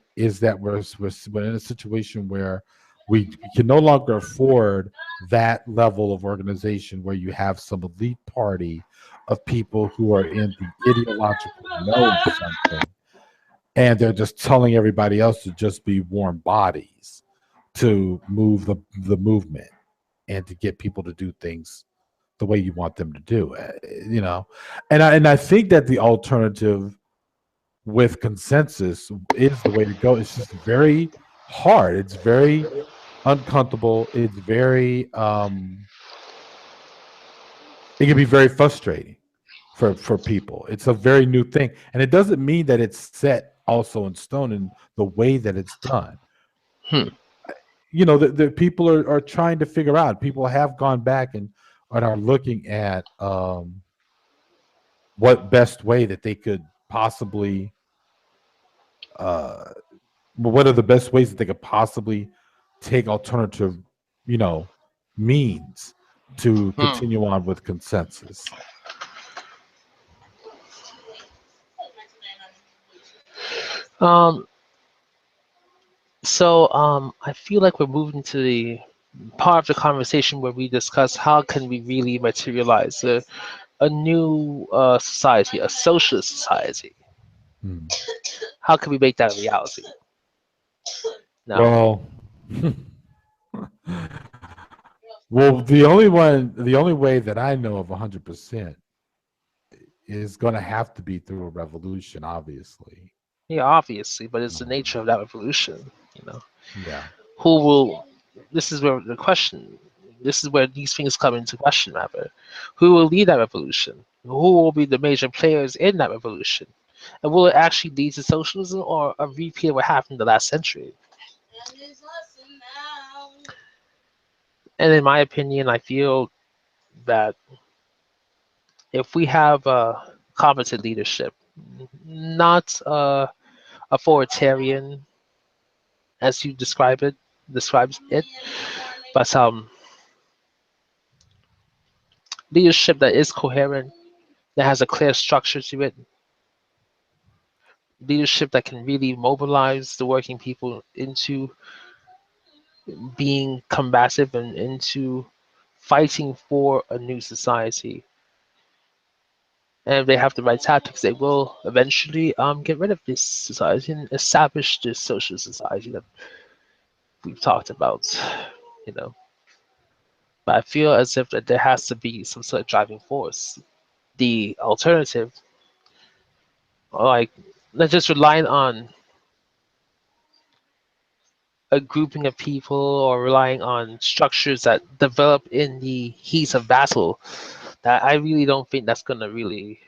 in a situation where we can no longer afford that level of organization where you have some elite party of people who are in the ideological know of something and they're just telling everybody else to just be warm bodies to move the movement and to get people to do things the way you want them to do it, and I think that the alternative with consensus is the way to go. It's just very hard. It's very uncomfortable. It's very it can be very frustrating for people. It's a very new thing. And it doesn't mean that it's set also in stone in the way that it's done. Hmm. The people are trying to figure out. People have gone back and are looking at what best way that they could possibly uh what are the best ways that they could possibly take alternative, you know, means to Hmm. continue on with consensus. Um, I feel like we're moving to the part of the conversation where we discuss how can we really materialize a new society, a socialist society. Hmm. How can we make that a reality? Now, Well, well, the only way that I know of 100% is going to have to be through a revolution, obviously. yeah, obviously, but it's the Um, nature of that revolution. You know, yeah. who will? This is where the question. This is where these things come into question, rather. Who will lead that revolution? Who will be the major players in that revolution? And will it actually lead to socialism or a repeat of what happened in the last century? And in my opinion, I feel that if we have competent leadership, not authoritarian as you describes it, but leadership that is coherent, that has a clear structure to it, leadership that can really mobilize the working people into being combative and into fighting for a new society. And if they have the right tactics, they will eventually get rid of this society and establish this social society that we've talked about. You know, but I feel as if that there has to be some sort of driving force. The alternative, like, not just relying on a grouping of people or relying on structures that develop in the heat of battle, that I really don't think that's gonna really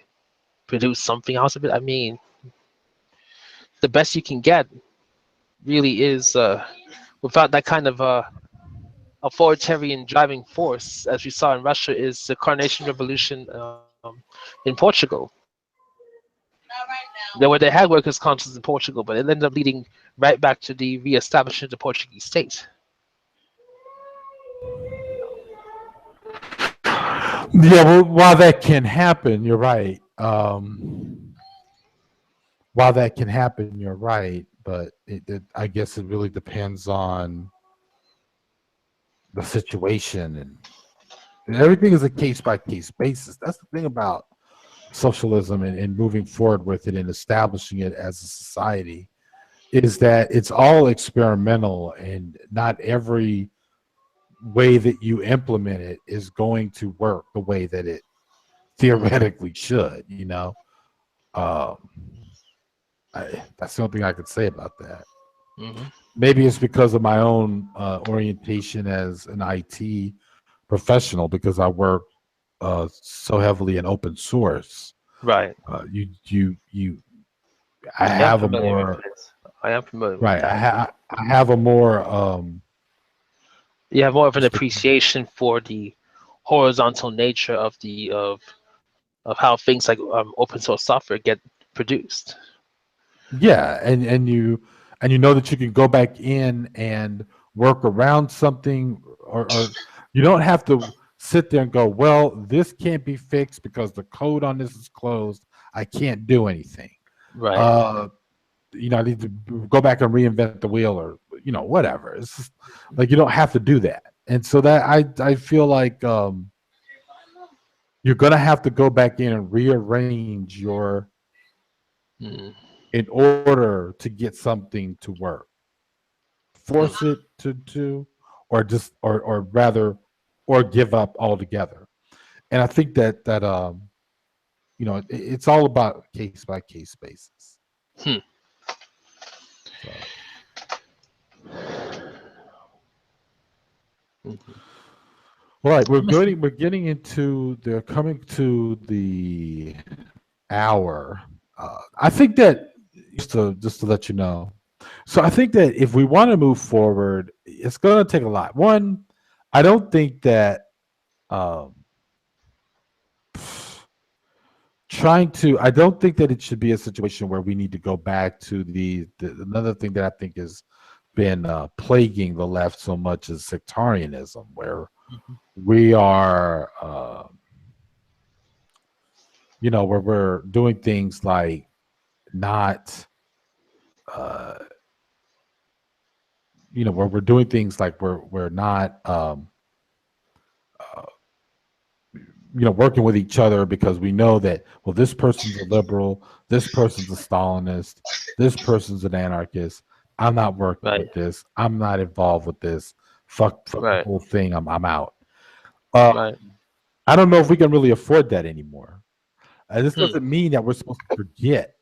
produce something out of it. I mean, the best you can get really is without that kind of authoritarian driving force, as we saw in Russia, is the Carnation Revolution in Portugal. There were they had workers' councils in Portugal, but it ended up leading right back to the re-establishment of the Portuguese state. You know, Yeah, well, while that can happen, you're right. While that can happen, you're right. But I guess it really depends on the situation, and everything is a case by case basis. That's the thing about socialism and moving forward with it and establishing it as a society is that it's all experimental and not every way that you implement it is going to work the way that it theoretically should, um, that's the only thing I could say about that. hmm Maybe it's because of my own orientation as an IT professional because I work so heavily in open source. Right. You I I am have a familiar with more it. I am familiar with right. that. I have a more You have more of an what's the appreciation for the horizontal nature of how things like open source software get produced. yeah, and you know that you can go back in and work around something, or you don't have to sit there and go, well, this can't be fixed because the code on this is closed. I can't do anything. Right. Uh, I need to go back and reinvent the wheel, or whatever. It's just, like you don't have to do that, and so that I feel like you're gonna have to go back in and rearrange your Mm, in order to get something to work. mm, Force it to or just or rather or give up altogether. And I think that it's all about case by case basis. hmm. So Mhm. all right, we're I'm listening. getting we're getting into they're coming to the hour. I think that just to let you know. So I think that if we want to move forward, it's going to take a lot. One, I don't think that um, I don't think that it should be a situation where we need to go back to another thing that I think has been plaguing the left so much is sectarianism, where Mhm. we are, where we're doing things like not, uh, where we're doing things like we're not, uh, working with each other because we know that, well, this person's a liberal, this person's a Stalinist, this person's an anarchist. I'm not working Right. with this. I'm not involved with this. Fuck the Right. whole thing. I'm out. Uh, Right. I don't know if we can really afford that anymore. This Hmm. doesn't mean that we're supposed to forget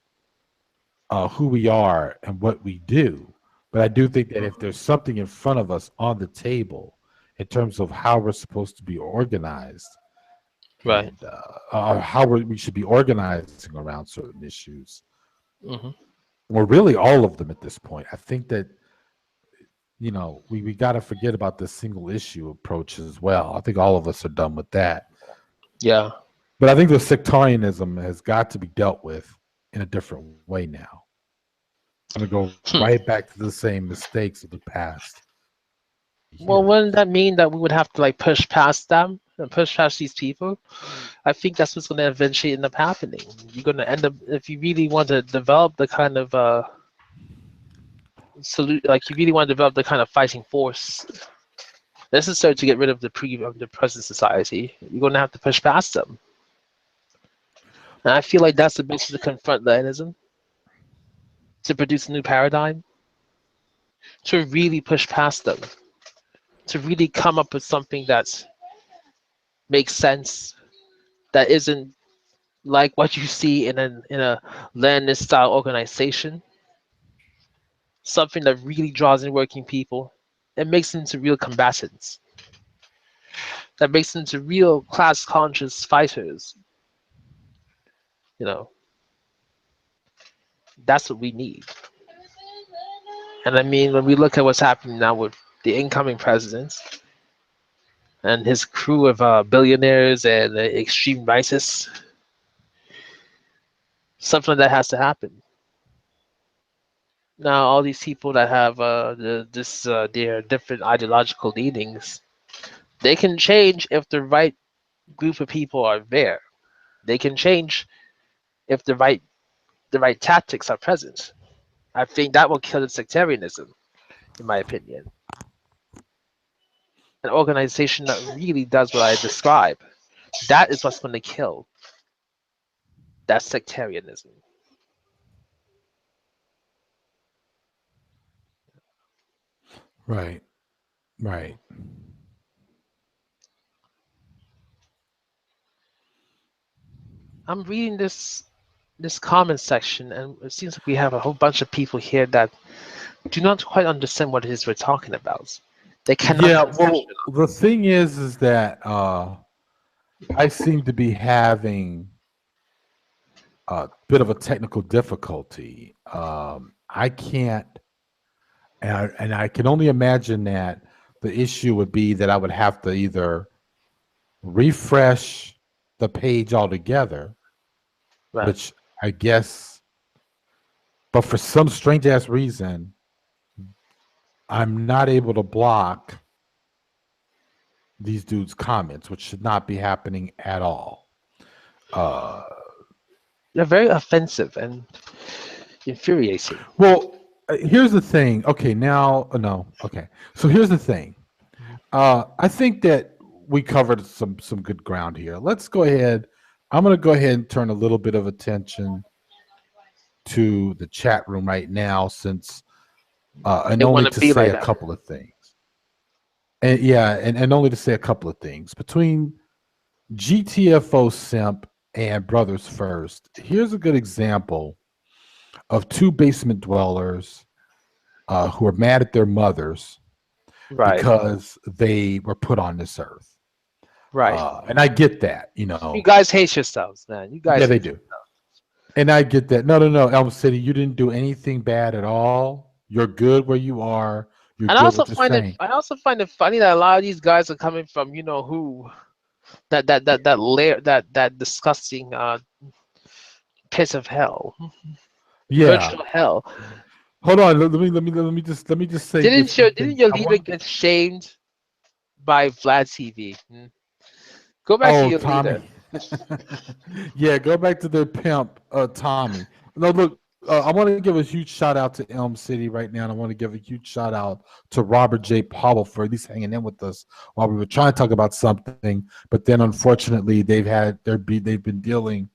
who we are and what we do. But I do think that if there's something in front of us on the table in terms of how we're supposed to be organized, Right. and how we should be organizing around certain issues, Hmm. or really all of them at this point. I think that we got to forget about the single issue approach as well. I think all of us are done with that. Yeah. But I think the sectarianism has got to be dealt with in a different way now. I'm going to go Hmm. right back to the same mistakes of the past Well, here. wouldn't that mean that we would have to like push past them and push past these people? I think that's what's going to eventually end up happening. You're going to end up if you really want to develop the kind of like you really want to develop the kind of fighting force necessary to get rid of the present society. You're going to have to push past them, and I feel like that's the basis to confront Leninism, to produce a new paradigm, to really push past them, to really come up with something that makes sense, that isn't like what you see in a Leninist style organization, something that really draws in working people and makes them into real combatants, that makes them into real class conscious fighters. You know, that's what we need. And I mean, when we look at what's happening now with the incoming president and his crew of billionaires and extreme rightists, something like that has to happen. Now, all these people that have their different ideological leanings, they can change if the right group of people are there. They can change if the right tactics are present. I think that will kill the sectarianism, in my opinion. An organization that really does what I describe, that is what's going to kill that sectarianism. Right, right. I'm reading this comment section, and it seems like we have a whole bunch of people here that do not quite understand what it is we're talking about. They cannot Yeah, be well, exceptional. the thing is that I seem to be having a bit of a technical difficulty. I can't, and I can only imagine that the issue would be that I would have to either refresh the page altogether, Right. which I guess, but for some strange ass reason, I'm not able to block these dudes' comments, which should not be happening at all. Uh, They're very offensive and infuriating. well, here's the thing. Okay, now, no, okay. So here's the thing. I think that we covered some good ground here. Let's go ahead. I'm going to go ahead and turn a little bit of attention to the chat room right now, since and They want only to to be say like a that. couple of things. And yeah, and only to say a couple of things between GTFO Simp and Brothers First. Here's a good example of two basement dwellers who are mad at their mothers Right. because they were put on this earth. Right. And I get that, You guys hate yourselves, man. You Yeah, guys they hate do. yourselves. And I get that. No, no, no, Elm City, you didn't do anything bad at all. You're good where you are. You're And I good also what you're find it saying. I also find it funny that a lot of these guys are coming from, who, that layer, that disgusting pit of hell. Yeah. Virtual hell. Hold on. Let me just say this one Didn't thing. your I leader want. get shamed by Vlad TV? Go back to Oh, your leader. Tommy. Yeah, go back to their pimp, Tommy. No, look, I want to give a huge shout out to Elm City right now, and I want to give a huge shout out to Robert J. Powell for at least hanging in with us while we were trying to talk about something. But then, unfortunately, they've been dealing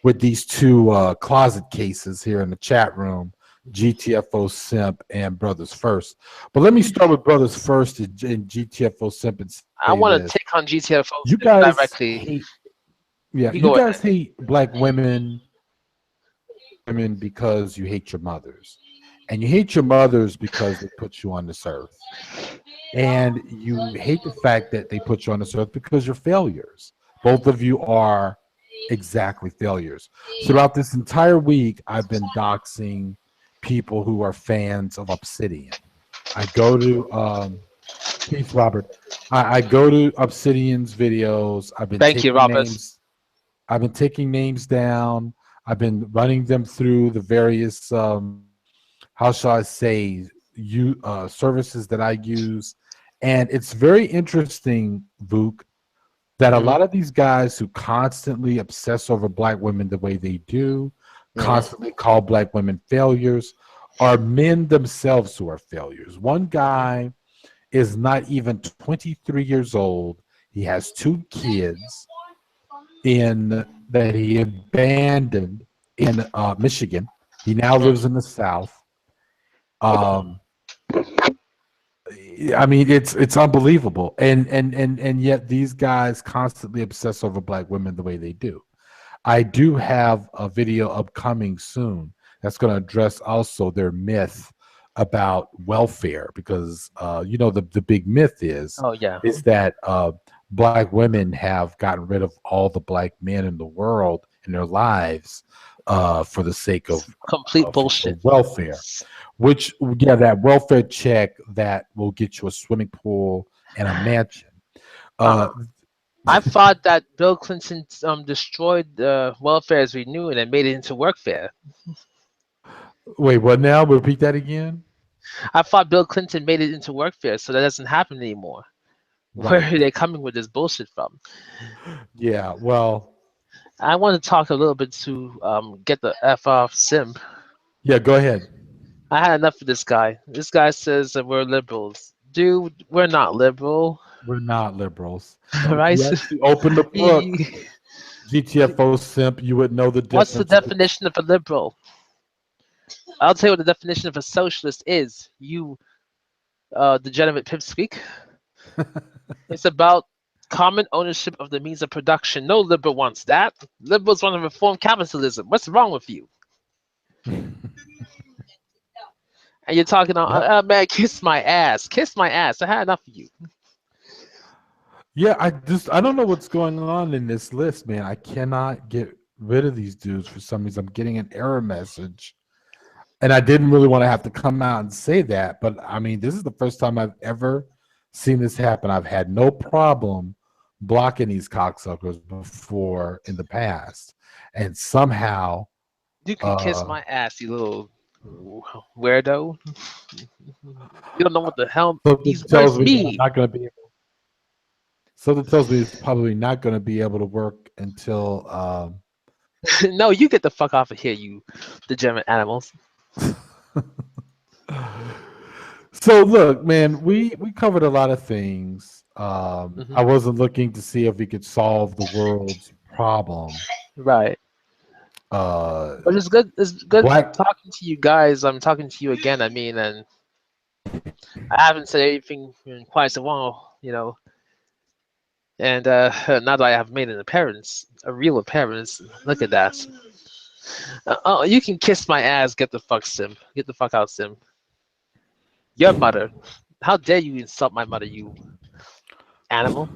with these two closet cases here in the chat room. GTFO Simp and Brothers First. But let me start with Brothers First and GTFO Simp and say I this. want to take on GTFO You guys directly. hate Yeah, You you go ahead. guys hate black women because you hate your mothers. And you hate your mothers because they put you on this earth. And you hate the fact that they put you on this earth because you're failures. Both of you are exactly failures. Throughout this entire week, I've been doxing people who are fans of Obsidian. I go to Peace, Robert. I go to Obsidian's videos. Thank you, Robert. I've been taking names down. I've been running them through the various, how shall I say, services that I use, and it's very interesting, Vuk, that a Hmm. lot of these guys who constantly obsess over black women the way they do, Hmm. constantly call black women failures, are men themselves who are failures. One guy is not even 23 years old. He has two kids in that he abandoned in Michigan. He now lives in the South. Um, I mean, it's unbelievable, and yet these guys constantly obsess over black women the way they do. I do have a video upcoming soon that's going to address also their myth about welfare, because the big myth Oh yeah, is that black women have gotten rid of all the black men in the world in their lives for the sake it's of complete for bullshit. welfare, which, yeah, that welfare check that will get you a swimming pool and a mansion. Uh, Uh, I thought that Bill Clinton destroyed welfare as we knew it and made it into workfare. Wait, what now? Repeat that again. I thought Bill Clinton made it into workfare, so that doesn't happen anymore. Where Right. are they coming with this bullshit from? Yeah. Well, I want to talk a little bit to get the F off Sim. yeah, go ahead. I had enough of this guy. This guy says that we're liberals. Dude, we're not liberal. We're not liberals. If Right? you actually open the book, He- GTFO simp, you would know the What's the difference. definition of a liberal? I'll tell you what the definition of a socialist is. You degenerate pipsqueak. It's about common ownership of the means of production. No liberal wants that. Liberals want to reform capitalism. What's wrong with you? And you're talking on, Yep. man, kiss my ass. Kiss my ass. I had enough of you. Yeah, I don't know what's going on in this list, man. I cannot get rid of these dudes for some reason. I'm getting an error message. And I didn't really want to have to come out and say that, but I mean, this is the first time I've ever seen this happen. I've had no problem blocking these cocksuckers before in the past. And somehow You could kiss uh my ass, you little weirdo. You don't know what the hell something these tells words me that I'm mean. not gonna be able something tells me it's probably not gonna be able to work until No, you get the fuck off of here, you degenerate animals. So look, man, we covered a lot of things. Hmm. I wasn't looking to see if we could solve the world's problem. Right. Uh, But it's good. It's good black. talking to you guys. I'm talking to you again. I mean, and I haven't said anything in quite a while, you know. And now that I have made an appearance, a real appearance, look at that. Oh, you can kiss my ass. Get the fuck, Sim. Get the fuck out, Sim. Your mother. How dare you insult my mother, you animal?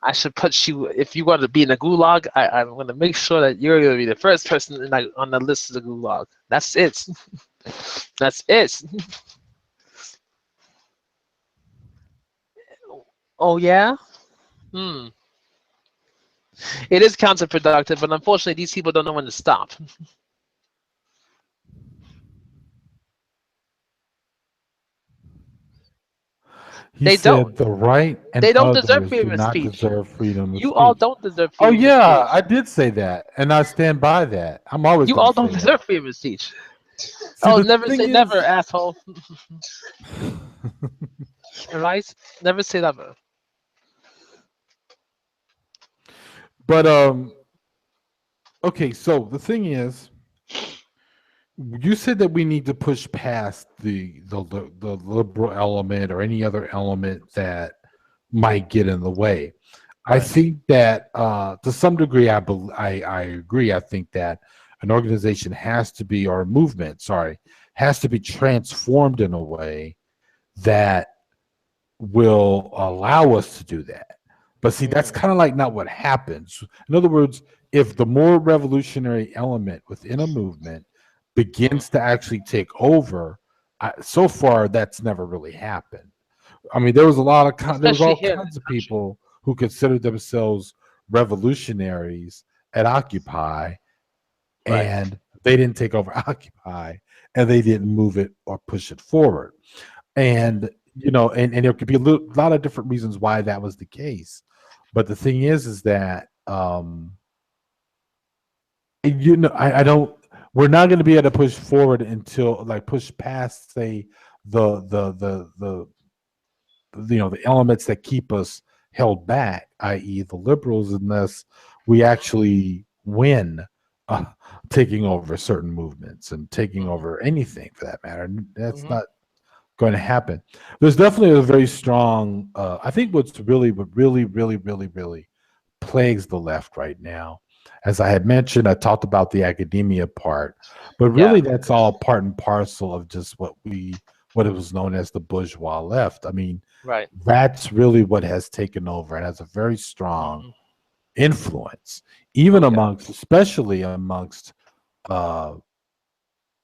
I should put you, if you want to be in a gulag, I'm going to make sure that you're going to be the first person on the list of the gulag. That's it. That's it. Oh, yeah? Hmm. It is counterproductive, but unfortunately, these people don't know when to stop. He They don't. said the right and They don't deserve others do freedom of not speech. deserve freedom of You all speech. don't deserve Oh freedom of yeah, speech. I did say that, and I stand by that. I'm always You going all to don't say that. deserve freedom of speech. See, Oh, the never thing say never, is, asshole. Right? Never say never. but okay. So the thing is, you said that we need to push past the liberal element or any other element that might get in the way. I Right. think that to some degree, I agree. I think that an organization has to be, or a movement, sorry, has to be transformed in a way that will allow us to do that. But see, that's Mm, kind of like not what happens. In other words, if the more revolutionary element within a movement mm. begins to actually take over, so far that's never really happened. I mean, there was a lot of there was Especially all here in kinds this of country. people who considered themselves revolutionaries at Occupy, Right. and they didn't take over Occupy, and they didn't move it or push it forward. Mm, And and there could be a lot of different reasons why that was the case. But the thing is that I don't. We're not going to be able to push forward until like push past, say, the the elements that keep us held back, i.e., the liberals, unless we actually win uh, taking over certain movements and taking mm, over anything for that matter. That's mm, not going to happen. There's definitely a very strong. I think what really plagues the left right now. As I had mentioned, I talked about the academia part, but yeah. really that's all part and parcel of just what it was known as the bourgeois left. I mean, Right. that's really what has taken over and has a very strong Hmm. influence, even Oh yeah. amongst, especially amongst uh,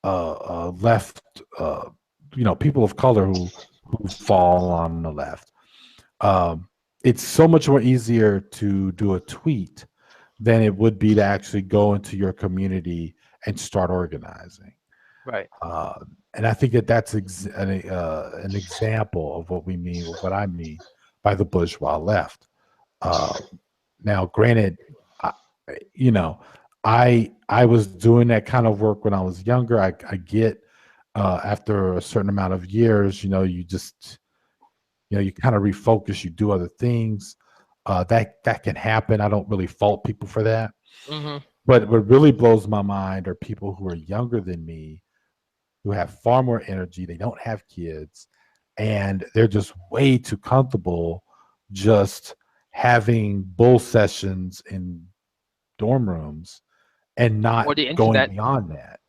left, people of color who fall on the left. Um, it's so much more easier to do a tweet than it would be to actually go into your community and start organizing. Right. Uh, and I think that that's an example of what we mean, what I mean by the bourgeois left. Uh, Now, granted, I, you know, I was doing that kind of work when I was younger. I get after a certain amount of years, you just you kind of refocus, you do other things. That can happen. I don't really fault people for that. Hmm. But what really blows my mind are people who are younger than me, who have far more energy. They don't have kids, and they're just way too comfortable just having bull sessions in dorm rooms and Or not the going internet. beyond that,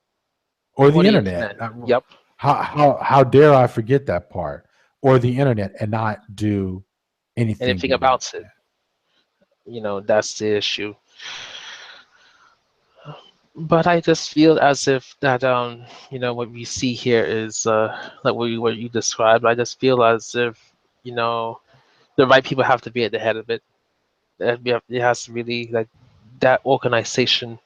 or Or the the internet. internet. Yep. how dare I forget that part, or the internet, and not do anything Anything with it? about it. That's the issue. But I just feel as if that what we see here is like what you described. I just feel as if you know the right people have to be at the head of it. It has to really like that organization.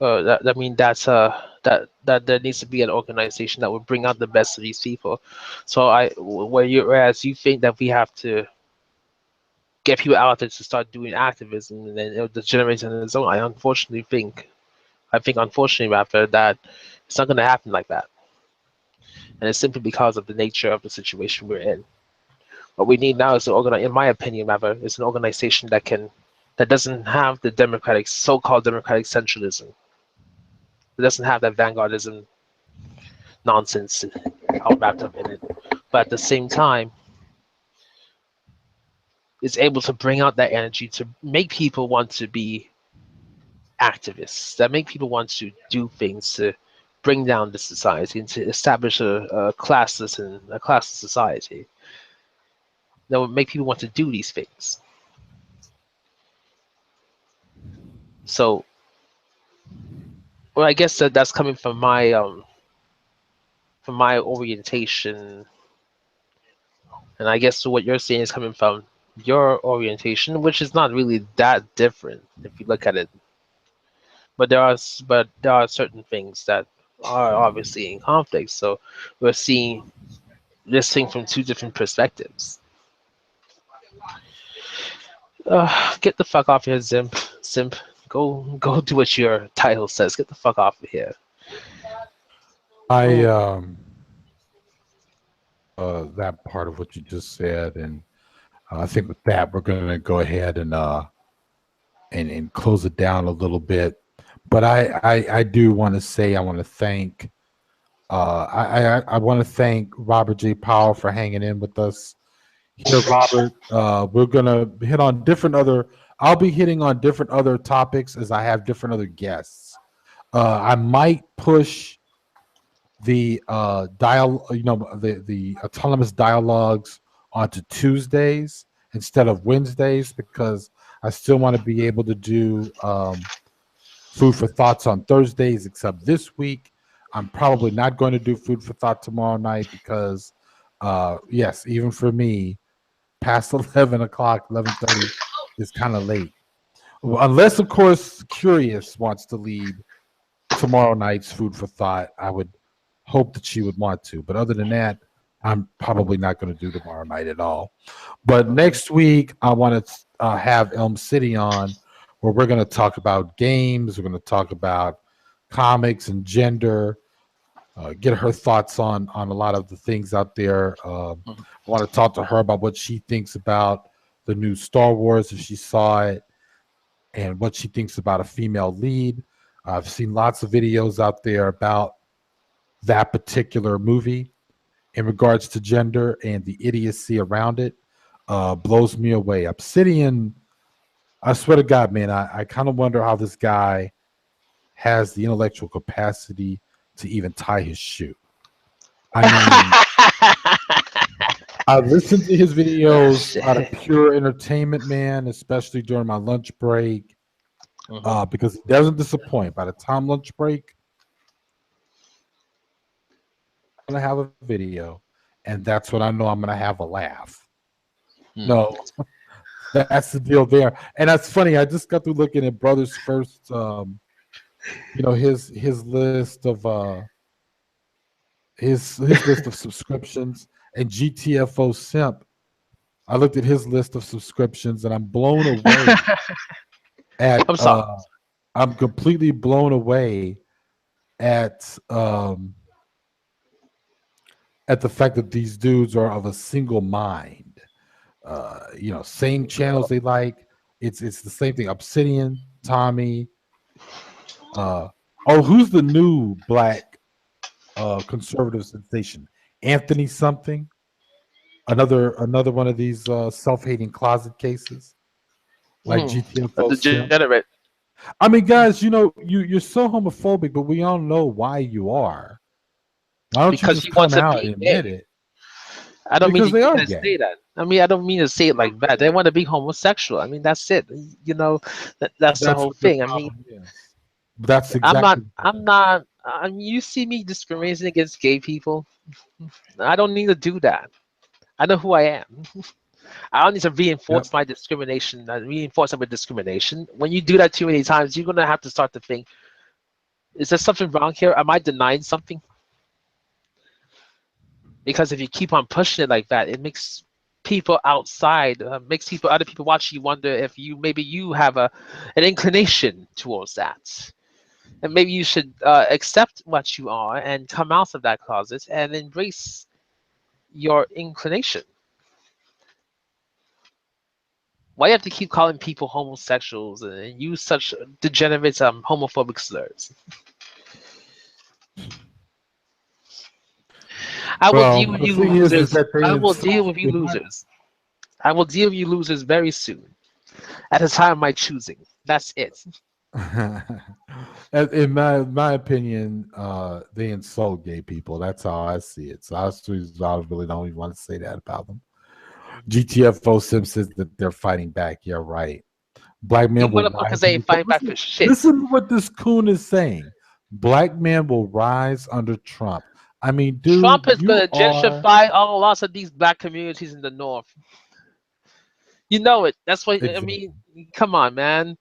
I mean that there needs to be an organization that would bring out the best of these people. So whereas you think that we have to get people out there to start doing activism and then it'll degenerate on its own. I think unfortunately rather that it's not going to happen like that, and it's simply because of the nature of the situation we're in. What we need now is in my opinion, rather, is an organization that doesn't have the so-called democratic centralism. It doesn't have that vanguardism nonsense all wrapped up in it, but at the same time, is able to bring out that energy to make people want to be activists, that make people want to do things to bring down the society and to establish a classless society that would make people want to do these things. So, well, I guess that's coming from my orientation, and I guess what you're saying is coming from your orientation, which is not really that different if you look at it. But there are certain things that are obviously in conflict. So we're seeing this thing from two different perspectives. Get the fuck off here, Simp. Go do what your title says. Get the fuck off of here. I Oh, that part of what you just said, and I think with that we're going to go ahead and close it down a little bit. But I do want to say I want to thank I want to thank Robert J. Powell for hanging in with us here, Robert. We're gonna hit on different other. I'll be hitting on different other topics as I have different other guests. I might push the the autonomous dialogues onto Tuesdays instead of Wednesdays because I still want to be able to do food for thoughts on Thursdays. Except this week, I'm probably not going to do food for thought tomorrow night because, yes, even for me, past 11 o'clock, 11:30 is kind of late. Unless, of course, Curious wants to lead tomorrow night's food for thought. I would hope that she would want to. But other than that, I'm probably not going to do tomorrow night at all. But okay. next week, I want to have Elm City on where we're going to talk about games. We're going to talk about comics and gender. Get her thoughts on a lot of the things out there. I want to talk to her about what she thinks about the new Star Wars if she saw it, and what she thinks about a female lead. I've seen lots of videos out there about that particular movie in regards to gender and the idiocy around it. Blows me away. Obsidian, I swear to God, man, I kind of wonder how this guy has the intellectual capacity to even tie his shoe. I mean, I listen to his videos out of Shit. pure entertainment, man, especially during my lunch break, Mhm. because he doesn't disappoint. By the time lunch break, I'm gonna have a video, and that's when I know I'm gonna have a laugh. Hmm. No, that's the deal there, and that's funny. I just got through looking at Brothers First, his list of his list of subscriptions, and GTFO Simp. I looked at his list of subscriptions, and I'm blown away at I'm sorry. I'm completely blown away at the fact that these dudes are of a single mind. Same channels they like. It's the same thing. Obsidian, Tommy. Uh, oh, who's the new black conservative sensation? Anthony something. Another one of these self-hating closet cases like Hmm. A GTFO Simp. degenerate. I mean, guys, you're so homophobic, but we all know why you are. Why don't you because just he wants come to out be and admit gay. it? I don't mean Because you they are can't say gay. that. I mean, I don't mean to say it like that. They want to be homosexual. I mean, that's it. You know, that's the That's whole what the thing. I mean, problem is. That's I'm not. exactly what it I'm is. not. I mean, you see me discriminating against gay people. I don't need to do that. I know who I am. I don't need to Yep. reinforce my discrimination. Reinforce it with discrimination. When you do that too many times, you're gonna have to start to think: is there something wrong here? Am I denying something? Because if you keep on pushing it like that, it makes people outside, makes people, other people watching you wonder if maybe you have an inclination towards that, and maybe you should accept what you are and come out of that closet and embrace your inclination. Why you have to keep calling people homosexuals and use such degenerate homophobic slurs? I will Well, deal with the you thing is losers. that they I will deal insult. with you losers. I will deal with you losers very soon, at a time of my choosing. That's it. In my opinion, they insult gay people. That's how I see it. So I really don't even want to say that about them. GTFO Sim says that they're fighting back. Yeah, right. Black You men will rise motherfuckers ain't under Trump. fighting back for shit. Listen to what this coon is saying. Black men will rise under Trump. I mean, dude, Trump is you gonna are gentrify all lots of these black communities in the north. You know it. That's what I exactly mean. Come on, man.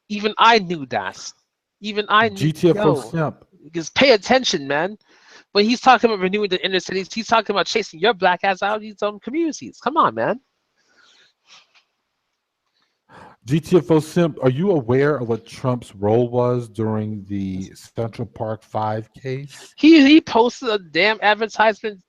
Even I knew that. Even I knew. GTFO Yo, simp. just pay attention, man. When he's talking about renewing the inner cities, he's talking about chasing your black ass out of these communities. Come on, man. GTFO simp. Are you aware of what Trump's role was during the Central Park 5 case? He posted a damn advertisement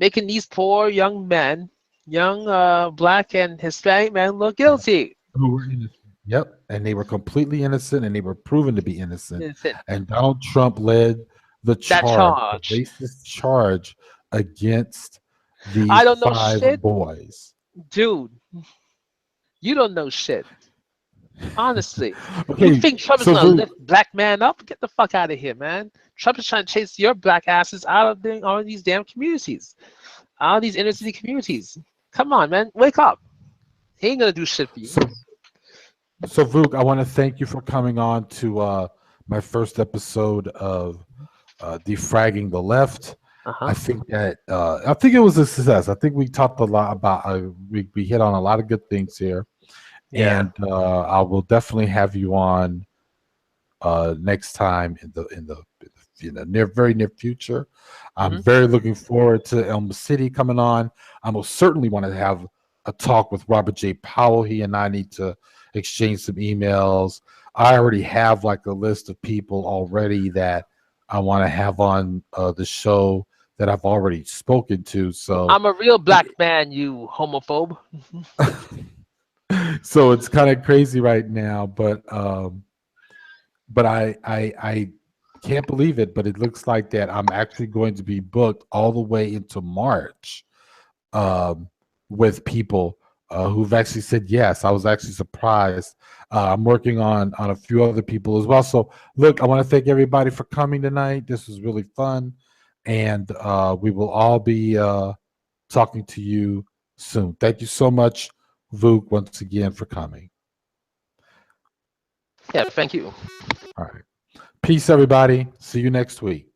making these poor young men, young black and Hispanic men, look guilty. Who were innocent. Yep. And they were completely innocent and they were proven to be innocent. Innocent. And Donald Trump led the That charge, the charge. racist charge against I these don't know five shit, boys. dude. You don't know shit. Honestly, you Okay, think Trump is so gonna Vu, lift black man up? Get the fuck out of here, man. Trump is trying to chase your black asses out of all of these damn communities, out of these inner city communities. Come on, man, wake up. He ain't gonna do shit for you. so so Vuk, I want to thank you for coming on to my first episode of Defragging the Left. Uh huh. I think it was a success. I think we talked a lot about we hit on a lot of good things here, Yeah. and I will definitely have you on next time in the very near future. I'm Hmm. very looking forward to Elm City coming on. I most certainly want to have a talk with Robert J. Powell. He and I need to exchange some emails. I already have like a list of people already that I want to have on the show that I've already spoken to. So I'm a real black man, you homophobe. so it's kind of crazy right now, but I can't believe it, but it looks like that I'm actually going to be booked all the way into March um, with people who've actually said yes. I was actually surprised. I'm working on a few other people as well. So look, I want to thank everybody for coming tonight. This was really fun, and we will all be talking to you soon. Thank you so much, Vuk, once again for coming. Yeah, thank you. All right. Peace, everybody. See you next week.